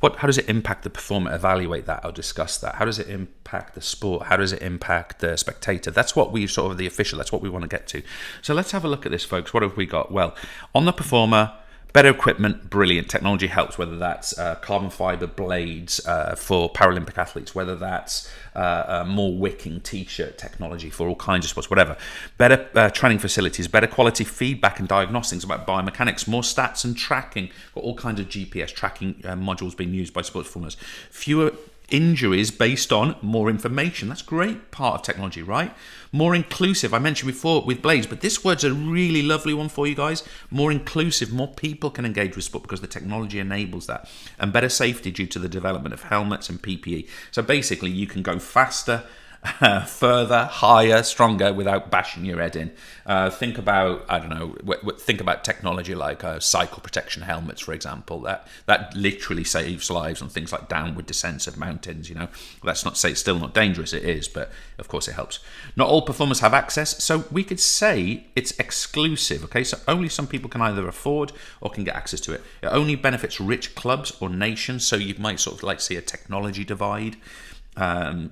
How does it impact the performer? Evaluate that. I'll discuss that. How does it impact the sport? How does it impact the spectator? That's what the official, that's what we want to get to. So let's have a look at this, folks. What have we got? Well, on the performer, better equipment, brilliant. Technology helps, whether that's carbon fiber blades for Paralympic athletes, whether that's more wicking t-shirt technology for all kinds of sports, whatever. Better training facilities, better quality feedback and diagnostics about biomechanics, more stats and tracking. Got all kinds of GPS tracking modules being used by sports performers. Fewer injuries based on more information. That's a great part of technology, right? More inclusive. I mentioned before with blades, but this word's a really lovely one for you guys. More inclusive. More people can engage with sport because the technology enables that. And better safety due to the development of helmets and PPE. So basically, you can go faster, further, higher, stronger without bashing your head in. Think about, think about technology like cycle protection helmets, for example. That literally saves lives on things like downward descents of mountains. That's not to say it's still not dangerous. It is, but of course it helps. Not all performers have access, so we could say it's exclusive. Okay, so only some people can either afford or can get access to it. It only benefits rich clubs or nations. So you might sort of like see a technology divide.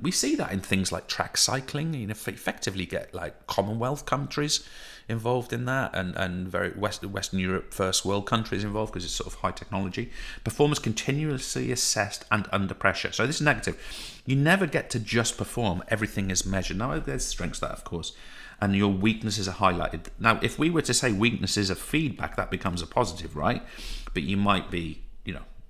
We see that in things like track cycling. You effectively get like Commonwealth countries involved in that, and very Western Europe, first world countries involved because it's sort of high technology. Performers continuously assessed and under pressure. So this is negative. You never get to just perform. Everything is measured. Now there's strengths to that, of course, and your weaknesses are highlighted. Now, if we were to say weaknesses are feedback, that becomes a positive, right? But you might be,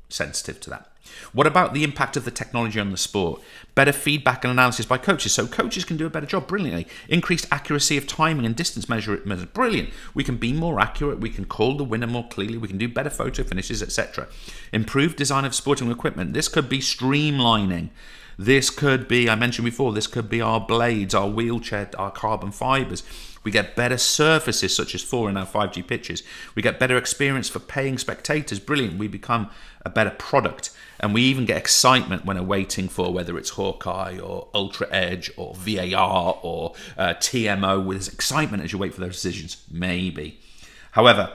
sensitive to that. What about the impact of the technology on the sport? Better feedback and analysis by coaches. So coaches can do a better job brilliantly. Increased accuracy of timing and distance measurements. Brilliant. We can be more accurate. We can call the winner more clearly. We can do better photo finishes, etc. Improved design of sporting equipment. This could be streamlining. This could be, I mentioned before, this could be our blades, our wheelchair, our carbon fibres. We get better surfaces such as 4 and now 5G pitches. We get better experience for paying spectators. Brilliant. We become a better product. And we even get excitement when awaiting for whether it's Hawkeye or Ultra Edge or VAR or TMO. With excitement as you wait for those decisions. Maybe. However,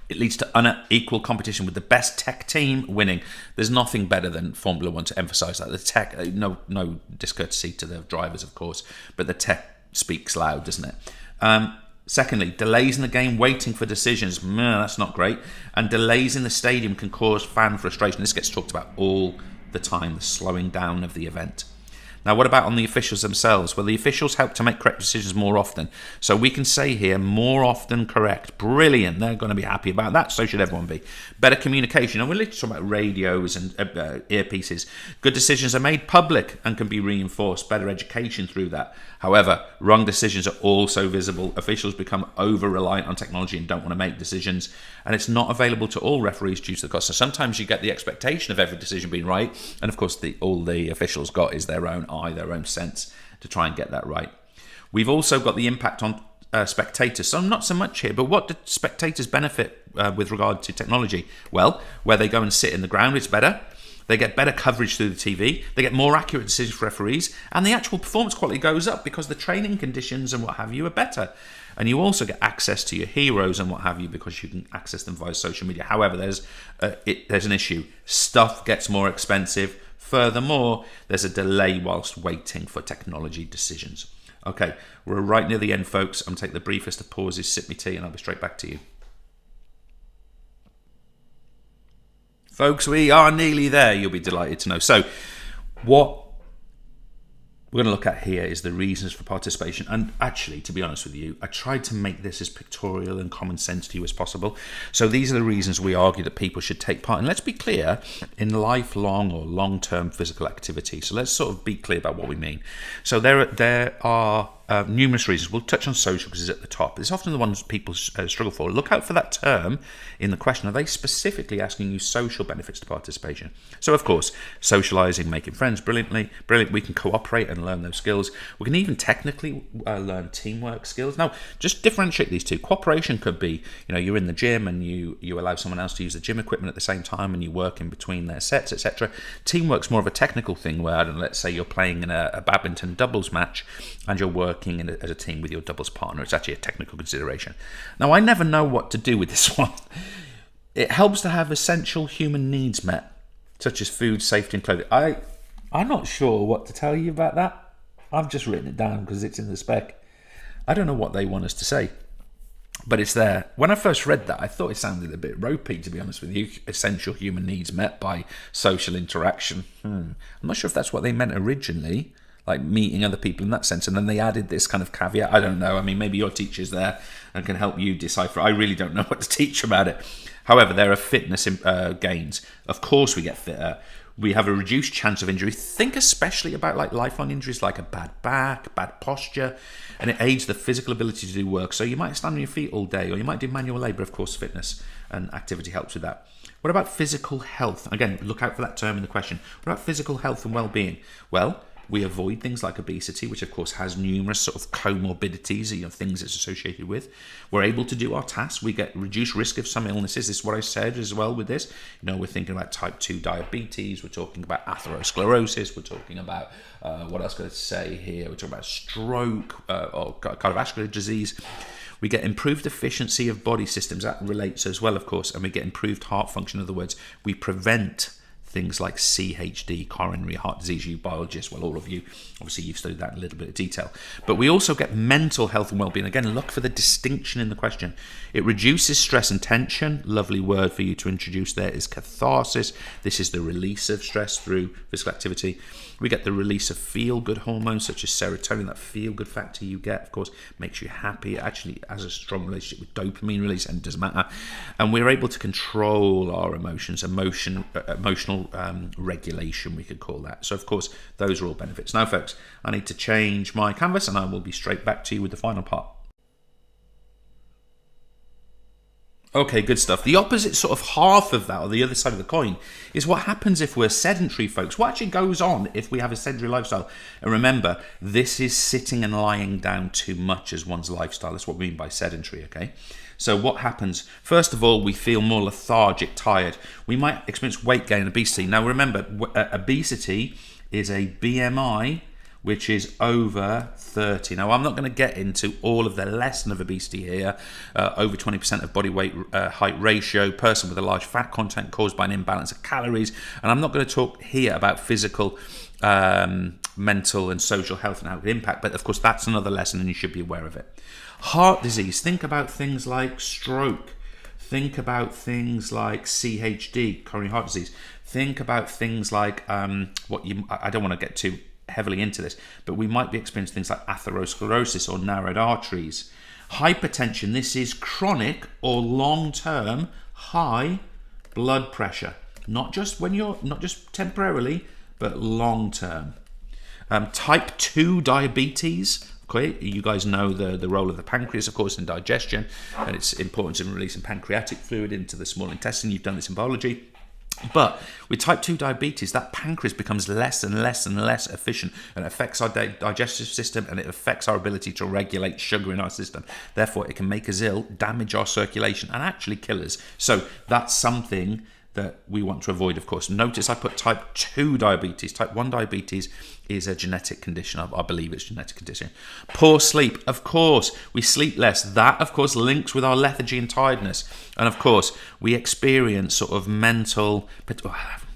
it leads to unequal competition with the best tech team winning. There's nothing better than Formula One to emphasise that. The tech, no discourtesy to the drivers, of course, but the tech speaks loud, doesn't it? Secondly, delays in the game waiting for decisions. That's not great. And delays in the stadium can cause fan frustration. This gets talked about all the time, the slowing down of the event. Now, what about on the officials themselves? Well, the officials help to make correct decisions more often. So we can say here, more often correct. Brilliant. They're going to be happy about that. So should everyone be. Better communication. And we're literally talking about radios and earpieces. Good decisions are made public and can be reinforced. Better education through that. However, wrong decisions are also visible. Officials become over-reliant on technology and don't want to make decisions. And it's not available to all referees due to the cost. So sometimes you get the expectation of every decision being right. And of course, all the officials got is their own eye, their own sense to try and get that right. We've also got the impact on spectators. So not so much here, but what do spectators benefit with regard to technology? Well, where they go and sit in the ground, it's better. They get better coverage through the TV. They get more accurate decisions for referees. And the actual performance quality goes up because the training conditions and what have you are better. And you also get access to your heroes and what have you because you can access them via social media. However, there's an issue. Stuff gets more expensive. Furthermore, there's a delay whilst waiting for technology decisions. Okay, we're right near the end, folks. I'm going to take the briefest of pauses, sip my tea, and I'll be straight back to you. Folks, we are nearly there, you'll be delighted to know. So, what we're going to look at here is the reasons for participation. And actually, to be honest with you, I tried to make this as pictorial and common sense to you as possible. So these are the reasons we argue that people should take part. And let's be clear, in lifelong or long-term physical activity. So let's sort of be clear about what we mean. So there are numerous reasons. We'll touch on social because it's at the top. It's often the ones people struggle for. Look out for that term in the question. Are they specifically asking you social benefits to participation? So, of course, socialising, making friends, brilliant. We can cooperate and learn those skills. We can even technically learn teamwork skills. Now, just differentiate these two. Cooperation could be, you're in the gym and you allow someone else to use the gym equipment at the same time and you work in between their sets, etc. Teamwork's more of a technical thing where, let's say you're playing in a badminton doubles match and you're working as a team with your doubles partner. It's actually a technical consideration. Now, I never know what to do with this one. It helps to have essential human needs met, such as food, safety, and clothing. I'm not sure what to tell you about that. I've just written it down because it's in the spec. I don't know what they want us to say, but it's there. When I first read that, I thought it sounded a bit ropey, to be honest with you. Essential human needs met by social interaction. I'm not sure if that's what they meant originally, like meeting other people in that sense, and then they added this kind of caveat. I don't know. I mean, maybe your teacher's there and can help you decipher. I really don't know what to teach about it. However, there are fitness gains. Of course, we get fitter. We have a reduced chance of injury. Think especially about like lifelong injuries like a bad back, bad posture, and it aids the physical ability to do work. So you might stand on your feet all day, or you might do manual labour. Of course, fitness and activity helps with that. What about physical health? Again, look out for that term in the question. What about physical health and well-being? Well, we avoid things like obesity, which of course has numerous sort of comorbidities, things it's associated with. We're able to do our tasks. We get reduced risk of some illnesses. This is what I said as well with this. We're thinking about type 2 diabetes. We're talking about atherosclerosis. We're talking about, what else could I say here? We're talking about stroke or cardiovascular disease. We get improved efficiency of body systems. That relates as well, of course. And we get improved heart function. In other words, we prevent things like CHD, coronary heart disease. You biologists, well, all of you, obviously you've studied that in a little bit of detail. But we also get mental health and well-being. Again, look for the distinction in the question. It reduces stress and tension. Lovely word for you to introduce there is catharsis. This is the release of stress through physical activity. We get the release of feel-good hormones such as serotonin, that feel-good factor you get, of course, makes you happy. It actually has a strong relationship with dopamine release, and it doesn't matter. And we're able to control our emotions, emotional regulation, we could call that. So, of course, those are all benefits. Now, folks, I need to change my canvas, and I will be straight back to you with the final part. Okay, good stuff. The opposite sort of half of that, or the other side of the coin, is what happens if we're sedentary, folks. What actually goes on if we have a sedentary lifestyle? And remember, this is sitting and lying down too much as one's lifestyle. That's what we mean by sedentary, okay? So what happens? First of all, we feel more lethargic, tired. We might experience weight gain and obesity. Now, remember, obesity is a BMI which is over 30. Now, I'm not going to get into all of the lesson of obesity here. Over 20% of body weight height ratio, person with a large fat content caused by an imbalance of calories. And I'm not going to talk here about physical, mental and social health and how it can impact. But of course, that's another lesson and you should be aware of it. Heart disease. Think about things like stroke. Think about things like CHD, coronary heart disease. Think about things like I don't want to get too heavily into this, but we might be experiencing things like atherosclerosis or narrowed arteries. Hypertension, this is chronic or long-term high blood pressure, not just temporarily, but long-term. Type 2 diabetes. Okay, you guys know the role of the pancreas, of course, in digestion, and its importance in releasing pancreatic fluid into the small intestine. You've done this in biology. But with type 2 diabetes, that pancreas becomes less and less and less efficient, and it affects our digestive system, and it affects our ability to regulate sugar in our system. Therefore, it can make us ill, damage our circulation, and actually kill us. So that's something that we want to avoid, of course. Notice I put type 2 diabetes. Type 1 diabetes is a genetic condition. I believe it's a genetic condition. Poor sleep. Of course, we sleep less. That, of course, links with our lethargy and tiredness. And, of course, we experience sort of mental...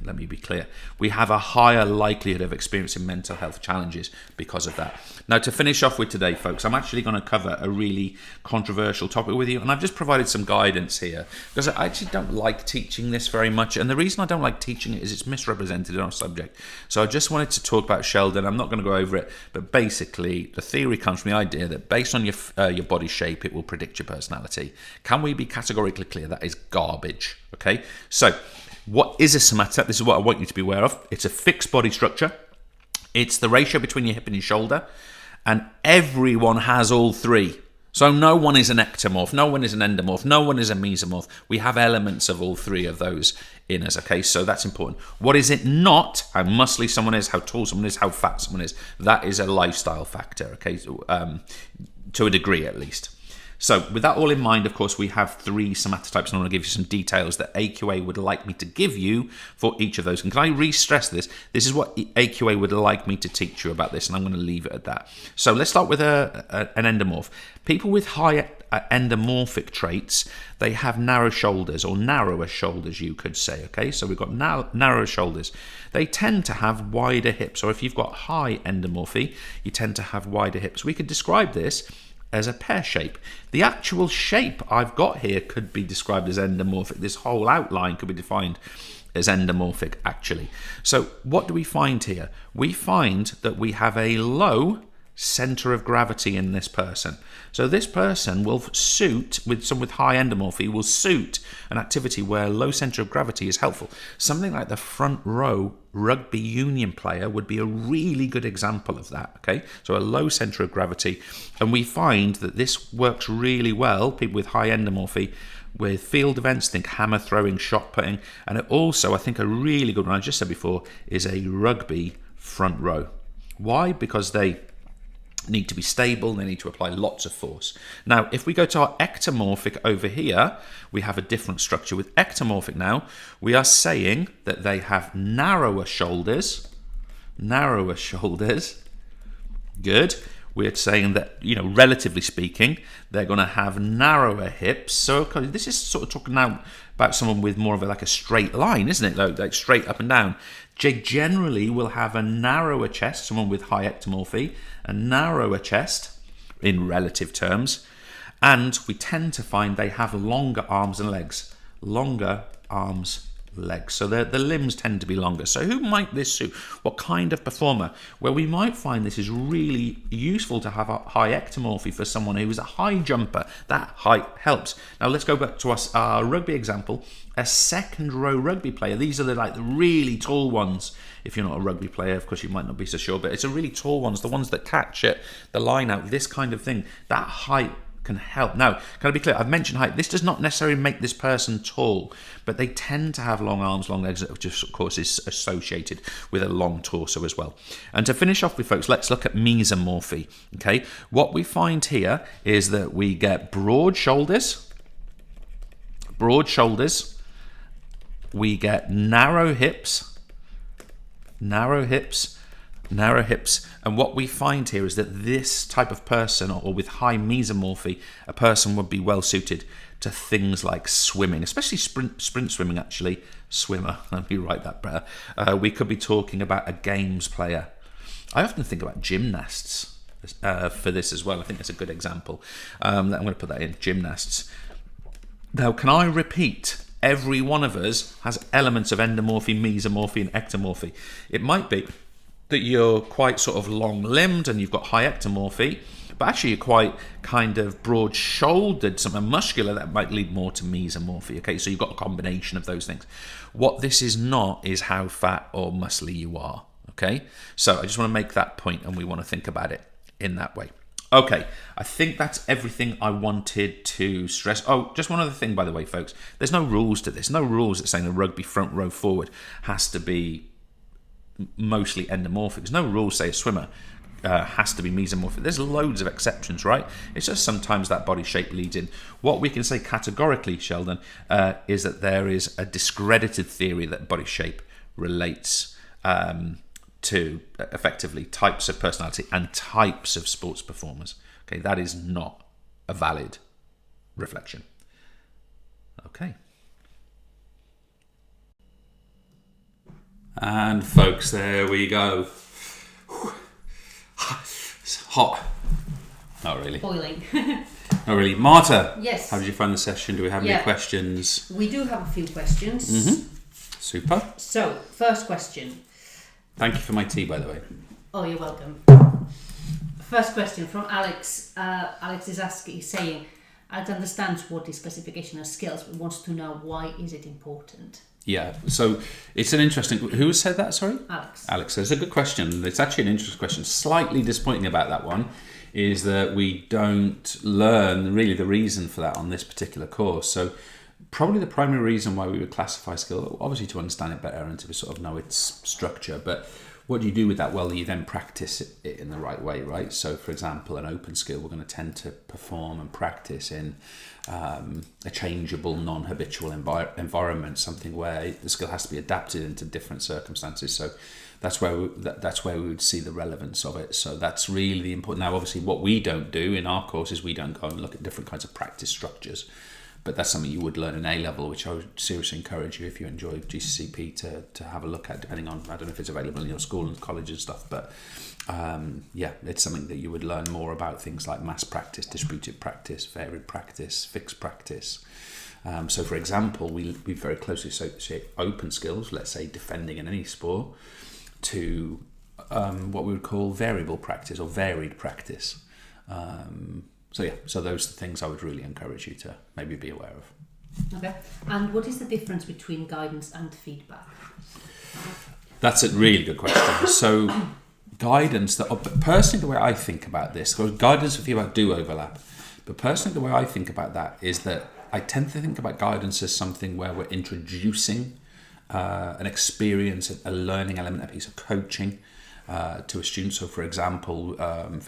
Let me be clear. We have a higher likelihood of experiencing mental health challenges because of that. Now, to finish off with today, folks, I'm actually going to cover a really controversial topic with you, and I've just provided some guidance here because I actually don't like teaching this very much, and the reason I don't like teaching it is it's misrepresented in our subject. So I just wanted to talk about Sheldon. I'm not going to go over it, but basically the theory comes from the idea that based on your body shape, it will predict your personality. Can we be categorically clear? That is garbage, okay? So what is a somatotype? This is what I want you to be aware of. It's a fixed body structure. It's the ratio between your hip and your shoulder. And everyone has all three. So no one is an ectomorph, no one is an endomorph, no one is a mesomorph. We have elements of all three of those in us, okay? So that's important. What is it not? How muscly someone is, how tall someone is, how fat someone is. That is a lifestyle factor, okay? To a degree, at least. So with that all in mind, of course, we have three somatotypes, and I want to give you some details that AQA would like me to give you for each of those. And can I re-stress this? This is what AQA would like me to teach you about this, and I'm going to leave it at that. So let's start with an endomorph. People with high endomorphic traits, they have narrow shoulders, or narrower shoulders, you could say, okay? So we've got narrower shoulders. They tend to have wider hips, or if you've got high endomorphy, you tend to have wider hips. We could describe this as a pear shape. The actual shape I've got here could be described as endomorphic. This whole outline could be defined as endomorphic, actually. So what do we find here? We find that we have a low center of gravity in this person. So this person will suit, with high endomorphy, will suit an activity where low center of gravity is helpful. Something like the front row rugby union player would be a really good example of that, okay? So a low center of gravity. And we find that this works really well, people with high endomorphy, with field events, think hammer throwing, shot putting. And it also, I think a really good one, I just said before, is a rugby front row. Why? Because they need to be stable, they need to apply lots of force. Now, if we go to our ectomorphic over here, we have a different structure. With ectomorphic now, we are saying that they have narrower shoulders, good. we're saying that, relatively speaking, they're going to have narrower hips. So this is sort of talking now about someone with more of like a straight line, isn't it? Like straight up and down. They generally will have a narrower chest, someone with high ectomorphy, a narrower chest in relative terms. And we tend to find they have longer arms and legs. Longer arms, legs. So the limbs tend to be longer. So who might this suit? What kind of performer? Well, we might find this is really useful to have a high ectomorphy for someone who is a high jumper. That height helps. Now let's go back to our rugby example. A second row rugby player. These are the really tall ones. If you're not a rugby player, of course, you might not be so sure, but it's a really tall ones, the ones that catch it, the line out, this kind of thing. That height can help. Now, can I be clear? I've mentioned height. This does not necessarily make this person tall, but they tend to have long arms, long legs, which of course is associated with a long torso as well. And to finish off with, folks, let's look at mesomorphy. Okay, what we find here is that we get broad shoulders, we get narrow hips, and what we find here is that this type of person, or with high mesomorphy, a person would be well suited to things like swimming, especially sprint swimming. Actually, swimmer. Let me write that better. We could be talking about a games player. I often think about gymnasts for this as well. I think that's a good example. I'm going to put that in, gymnasts. Now, can I repeat? Every one of us has elements of endomorphy, mesomorphy, and ectomorphy. It might be that you're quite sort of long-limbed and you've got high ectomorphy, but actually you're quite kind of broad-shouldered, something muscular that might lead more to mesomorphy. Okay, so you've got a combination of those things. What this is not is how fat or muscly you are. Okay, so I just want to make that point, and we want to think about it in that way. Okay, I think that's everything I wanted to stress. Oh, just one other thing, by the way, folks. There's no rules to this. No rules that saying the rugby front row forward has to be mostly endomorphic. There's no rules say a swimmer has to be mesomorphic. There's loads of exceptions, right? It's just sometimes that body shape leads in. What we can say categorically, Sheldon, is that there is a discredited theory that body shape relates to effectively types of personality and types of sports performers. Okay, that is not a valid reflection. Okay. And folks, there we go. It's hot. Not really. Boiling. Not really. Marta, yes. How did you find the session? Do we have any questions? We do have a few questions. Mm-hmm. Super. So, first question. Thank you for my tea, by the way. Oh, you're welcome. First question from Alex. Alex is saying, Alex understands what is classification of skills, but wants to know why is it important? Yeah, so it's an interesting... Who has said that, sorry? Alex. It's a good question. It's actually an interesting question. Slightly disappointing about that one is that we don't learn really the reason for that on this particular course. So probably the primary reason why we would classify skill, obviously to understand it better and to sort of know its structure, but what do you do with that? Well, you then practice it in the right way, right? So for example, an open skill, we're going to tend to perform and practice in a changeable, non-habitual environment, something where the skill has to be adapted into different circumstances. So that's where we would see the relevance of it. So that's really important. Now, obviously, what we don't do in our course is we don't go and look at different kinds of practice structures. But that's something you would learn in A-level, which I would seriously encourage you, if you enjoy GCSE PE, to have a look at, depending on, I don't know if it's available in your school and college and stuff, but it's something that you would learn more about, things like mass practice, distributed practice, varied practice, fixed practice. So for example, we very closely associate open skills, let's say defending in any sport, to what we would call variable practice or varied practice. So those are the things I would really encourage you to maybe be aware of. Okay. And what is the difference between guidance and feedback? That's a really good question. So guidance, personally the way I think about this, because guidance and feedback do overlap, but personally the way I think about that is that I tend to think about guidance as something where we're introducing an experience, a learning element, a piece of coaching to a student. So for example,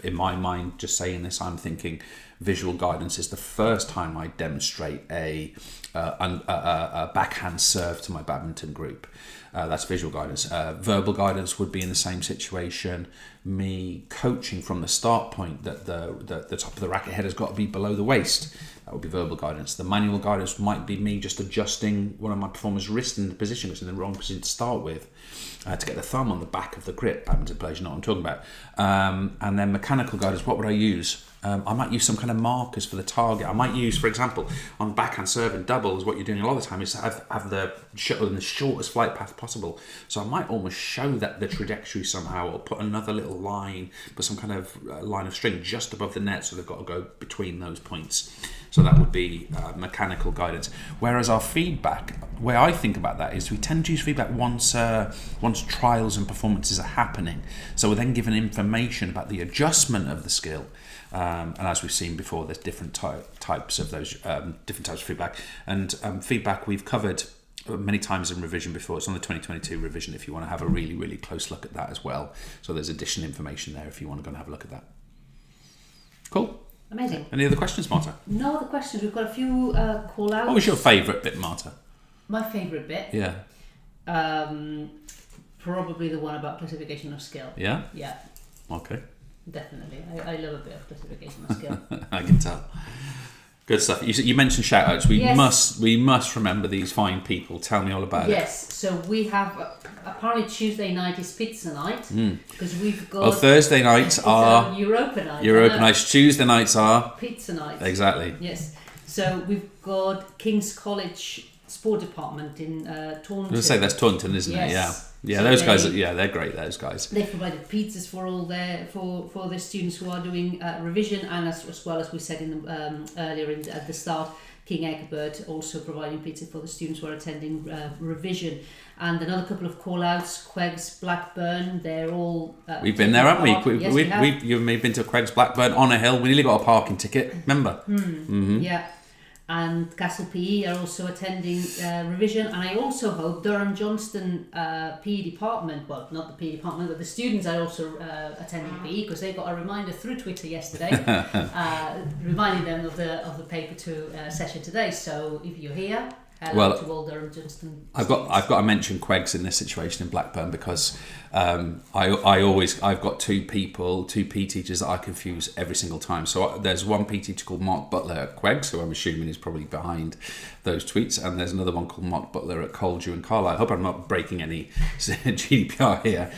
in my mind, just saying this, I'm thinking visual guidance is the first time I demonstrate a backhand serve to my badminton group. That's visual guidance. Verbal guidance would be in the same situation. Me coaching from the start point that the top of the racket head has got to be below the waist. That would be verbal guidance. The manual guidance might be me just adjusting one of my performer's wrist in the position it's in the wrong position to start with, to get the thumb on the back of the grip. Badminton players, you know what I'm talking about. And then mechanical guidance, what would I use? I might use some kind of markers for the target. I might use, for example, on backhand serve and doubles, what you're doing a lot of the time is have the shuttle in the shortest flight path possible. So I might almost show that the trajectory somehow, or put another little line, put some kind of line of string just above the net, so they've got to go between those points. So that would be mechanical guidance. Whereas our feedback, where I think about that is we tend to use feedback once trials and performances are happening. So we're then given information about the adjustment of the skill. And as we've seen before, there's different types of those, different types of feedback. And feedback we've covered many times in revision before. It's on the 2022 revision if you want to have a really, really close look at that as well. So there's additional information there if you want to go and have a look at that. Cool. Amazing. Any other questions, Marta? No other questions. We've got a few call-outs. What was your favourite bit, Marta? My favourite bit? Yeah. Probably the one about classification of skill. Yeah? Yeah. Okay. Definitely. I love a bit of classification of skill. I can tell. Good stuff. You mentioned shout-outs. We must remember these fine people. Tell me all about it. Yes. So we have, apparently Tuesday night is pizza night. Because we've got... Well, Thursday nights are... Europa night. Europa nights. Tuesday nights are... Pizza night. Exactly. Yes. So we've got King's College Sport Department in Taunton. I was going to say that's Taunton, isn't it? Yeah. Yeah, so those guys. Yeah, they're great. Those guys. They've provided pizzas for all for the students who are doing revision, and as well as we said earlier at the start, King Egbert also providing pizza for the students who are attending revision. And another couple of call-outs: Queggs, Blackburn. They're all. We've been there, haven't we? Yes, we have. You've been to Queggs, Blackburn on a hill. We nearly got a parking ticket. Remember? Mm-hmm. Yeah. And Castle PE are also attending revision, and I also hope Durham Johnston PE department, well, not the PE department, but the students are also attending PE, because they got a reminder through Twitter yesterday reminding them of the paper 2 session today. So if you're here, hello to all Durham Johnston. I've got to mention Queggs in this situation in Blackburn, because I've got two PE teachers that I confuse every single time. So there's one PE teacher called Mark Butler at Queggs, who I'm assuming is probably behind those tweets, and there's another one called Mark Butler at Coldew and Carlisle. I hope I'm not breaking any GDPR here.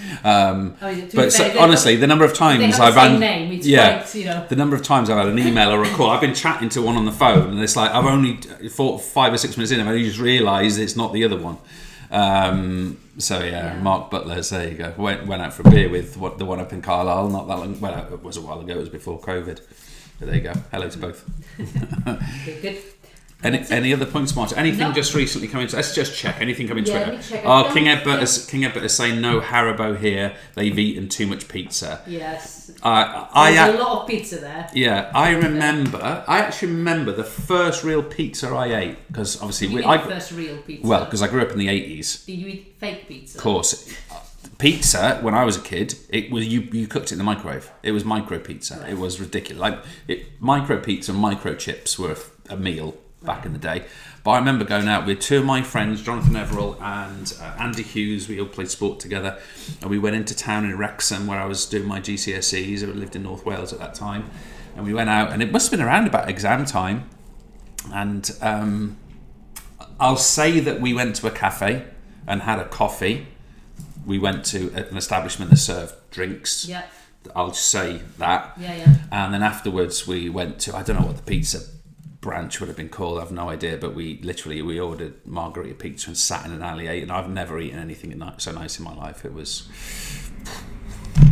Honestly, the number of times I've had the number of times I've had an email or a call. I've been chatting to one on the phone, and it's like I've only 5 or 6 minutes in, and I just realised it's not the other one. Mark Butler's, there you go. Went out for a beer with the one up in Carlisle not that long. Well, it was a while ago. It was before COVID. But there you go. Hello to both. Good. Any other points, Martin? Anything just recently coming? Let's just check. Anything coming Twitter? Let me check. King Egbert is saying no Haribo here. They've eaten too much pizza. Yes. There's a lot of pizza there. Yeah, I actually remember the first real pizza I ate, because obviously first real pizza. Well, because I grew up in the 80s. Did you eat fake pizza? Of course. Pizza, when I was a kid, it was you cooked it in the microwave. It was micro pizza. Right. It was ridiculous. Micro pizza and micro chips were a meal back in the day. But I remember going out with 2 of my friends, Jonathan Everall and Andy Hughes. We all played sport together, and we went into town in Wrexham, where I was doing my GCSEs. I lived in North Wales at that time, and we went out, and it must have been around about exam time, and I'll say that we went to a cafe and had a coffee. We went to an establishment that served drinks. Yeah. I'll say that. Yeah. And then afterwards we went to, I don't know what the pizza branch would have been called, I've no idea, but we ordered margherita pizza and sat in an alley, ate, and I've never eaten anything so nice in my life. It was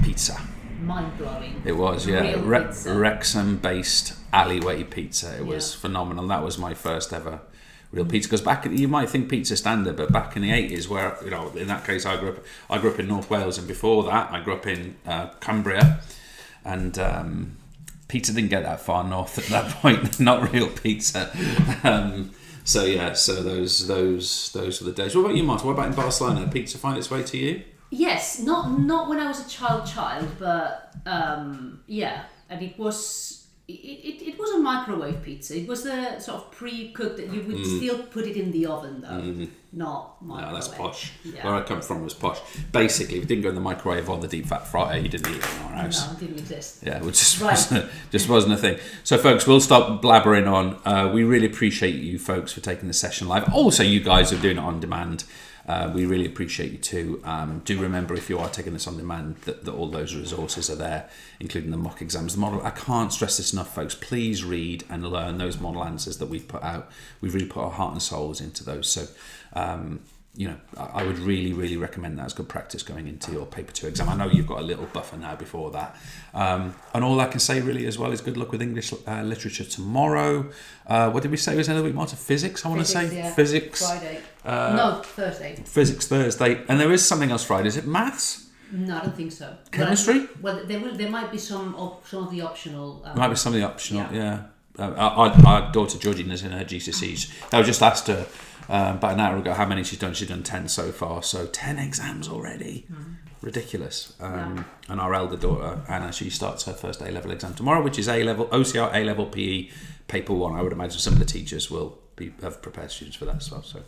pizza. Mind-blowing. It was, yeah. Wrexham-based alleyway pizza. It was phenomenal. That was my first ever real pizza, because you might think pizza standard, but back in the 80s, where in that case I grew up in North Wales, and before that I grew up in Cumbria, and pizza didn't get that far north at that point. Not real pizza. So those were the days. What about you, Marta? What about in Barcelona? Did pizza find its way to you? Yes, not when I was a child, but and it was it was a microwave pizza. It was the sort of pre-cooked that you would still put it in the oven though, not microwave. No, that's posh. Yeah. Where I come from was posh. Basically, if it didn't go in the microwave or the deep fat fryer, you didn't eat it in our house. No, it didn't exist. Yeah, it just, Right. wasn't a thing. So, folks, we'll stop blabbering on. We really appreciate you folks for taking the session live. Also, you guys are doing it on demand. We really appreciate you too. Do remember, if you are taking this on demand, that all those resources are there, including the mock exams, the model. I can't stress this enough, folks. Please read and learn those model answers that we've put out. We've really put our heart and souls into those. So, I would really, really recommend that as good practice going into your paper 2 exam. I know you've got a little buffer now before that. And all I can say really as well is good luck with English literature tomorrow. What did we say was another week more to physics? I want to say yeah. physics. Friday. No, Thursday. Physics Thursday. And there is something else Friday. Is it maths? No, I don't think so. Chemistry? Well, there might be some of the optional. Might be some of the optional, yeah. Our daughter Georgina's in her GCSEs. I just asked her about an hour ago how many she's done. She's done 10 so far, so 10 exams already. Ridiculous. And our elder daughter Anna, she starts her first A-level exam tomorrow, which is A-level OCR A-level PE Paper 1. I would imagine some of the teachers will have prepared students for that as well. So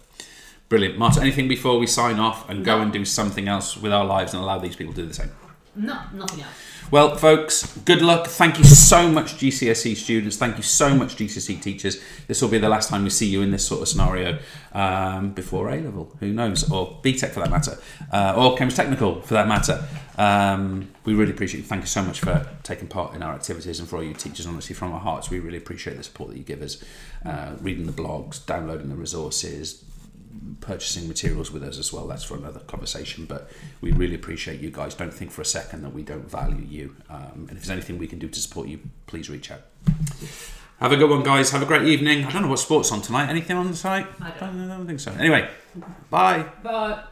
brilliant. Marta, anything before we sign off and go and do something else with our lives and allow these people to do the same? No, nothing else. Well, folks, good luck. Thank you so much, GCSE students. Thank you so much, GCSE teachers. This will be the last time we see you in this sort of scenario before A-level. Who knows? Or BTEC for that matter. Or Chems Technical for that matter. We really appreciate you. Thank you so much for taking part in our activities, and for all you teachers, honestly, from our hearts, we really appreciate the support that you give us. Reading the blogs, downloading the resources, purchasing materials with us as well. That's for another conversation, but we really appreciate you guys. Don't think for a second that we don't value you, and if there's anything we can do to support you, please reach out. Have a good one, guys. Have a great evening. I don't know what sport's on tonight. Anything on the site? I don't think so. Anyway, bye.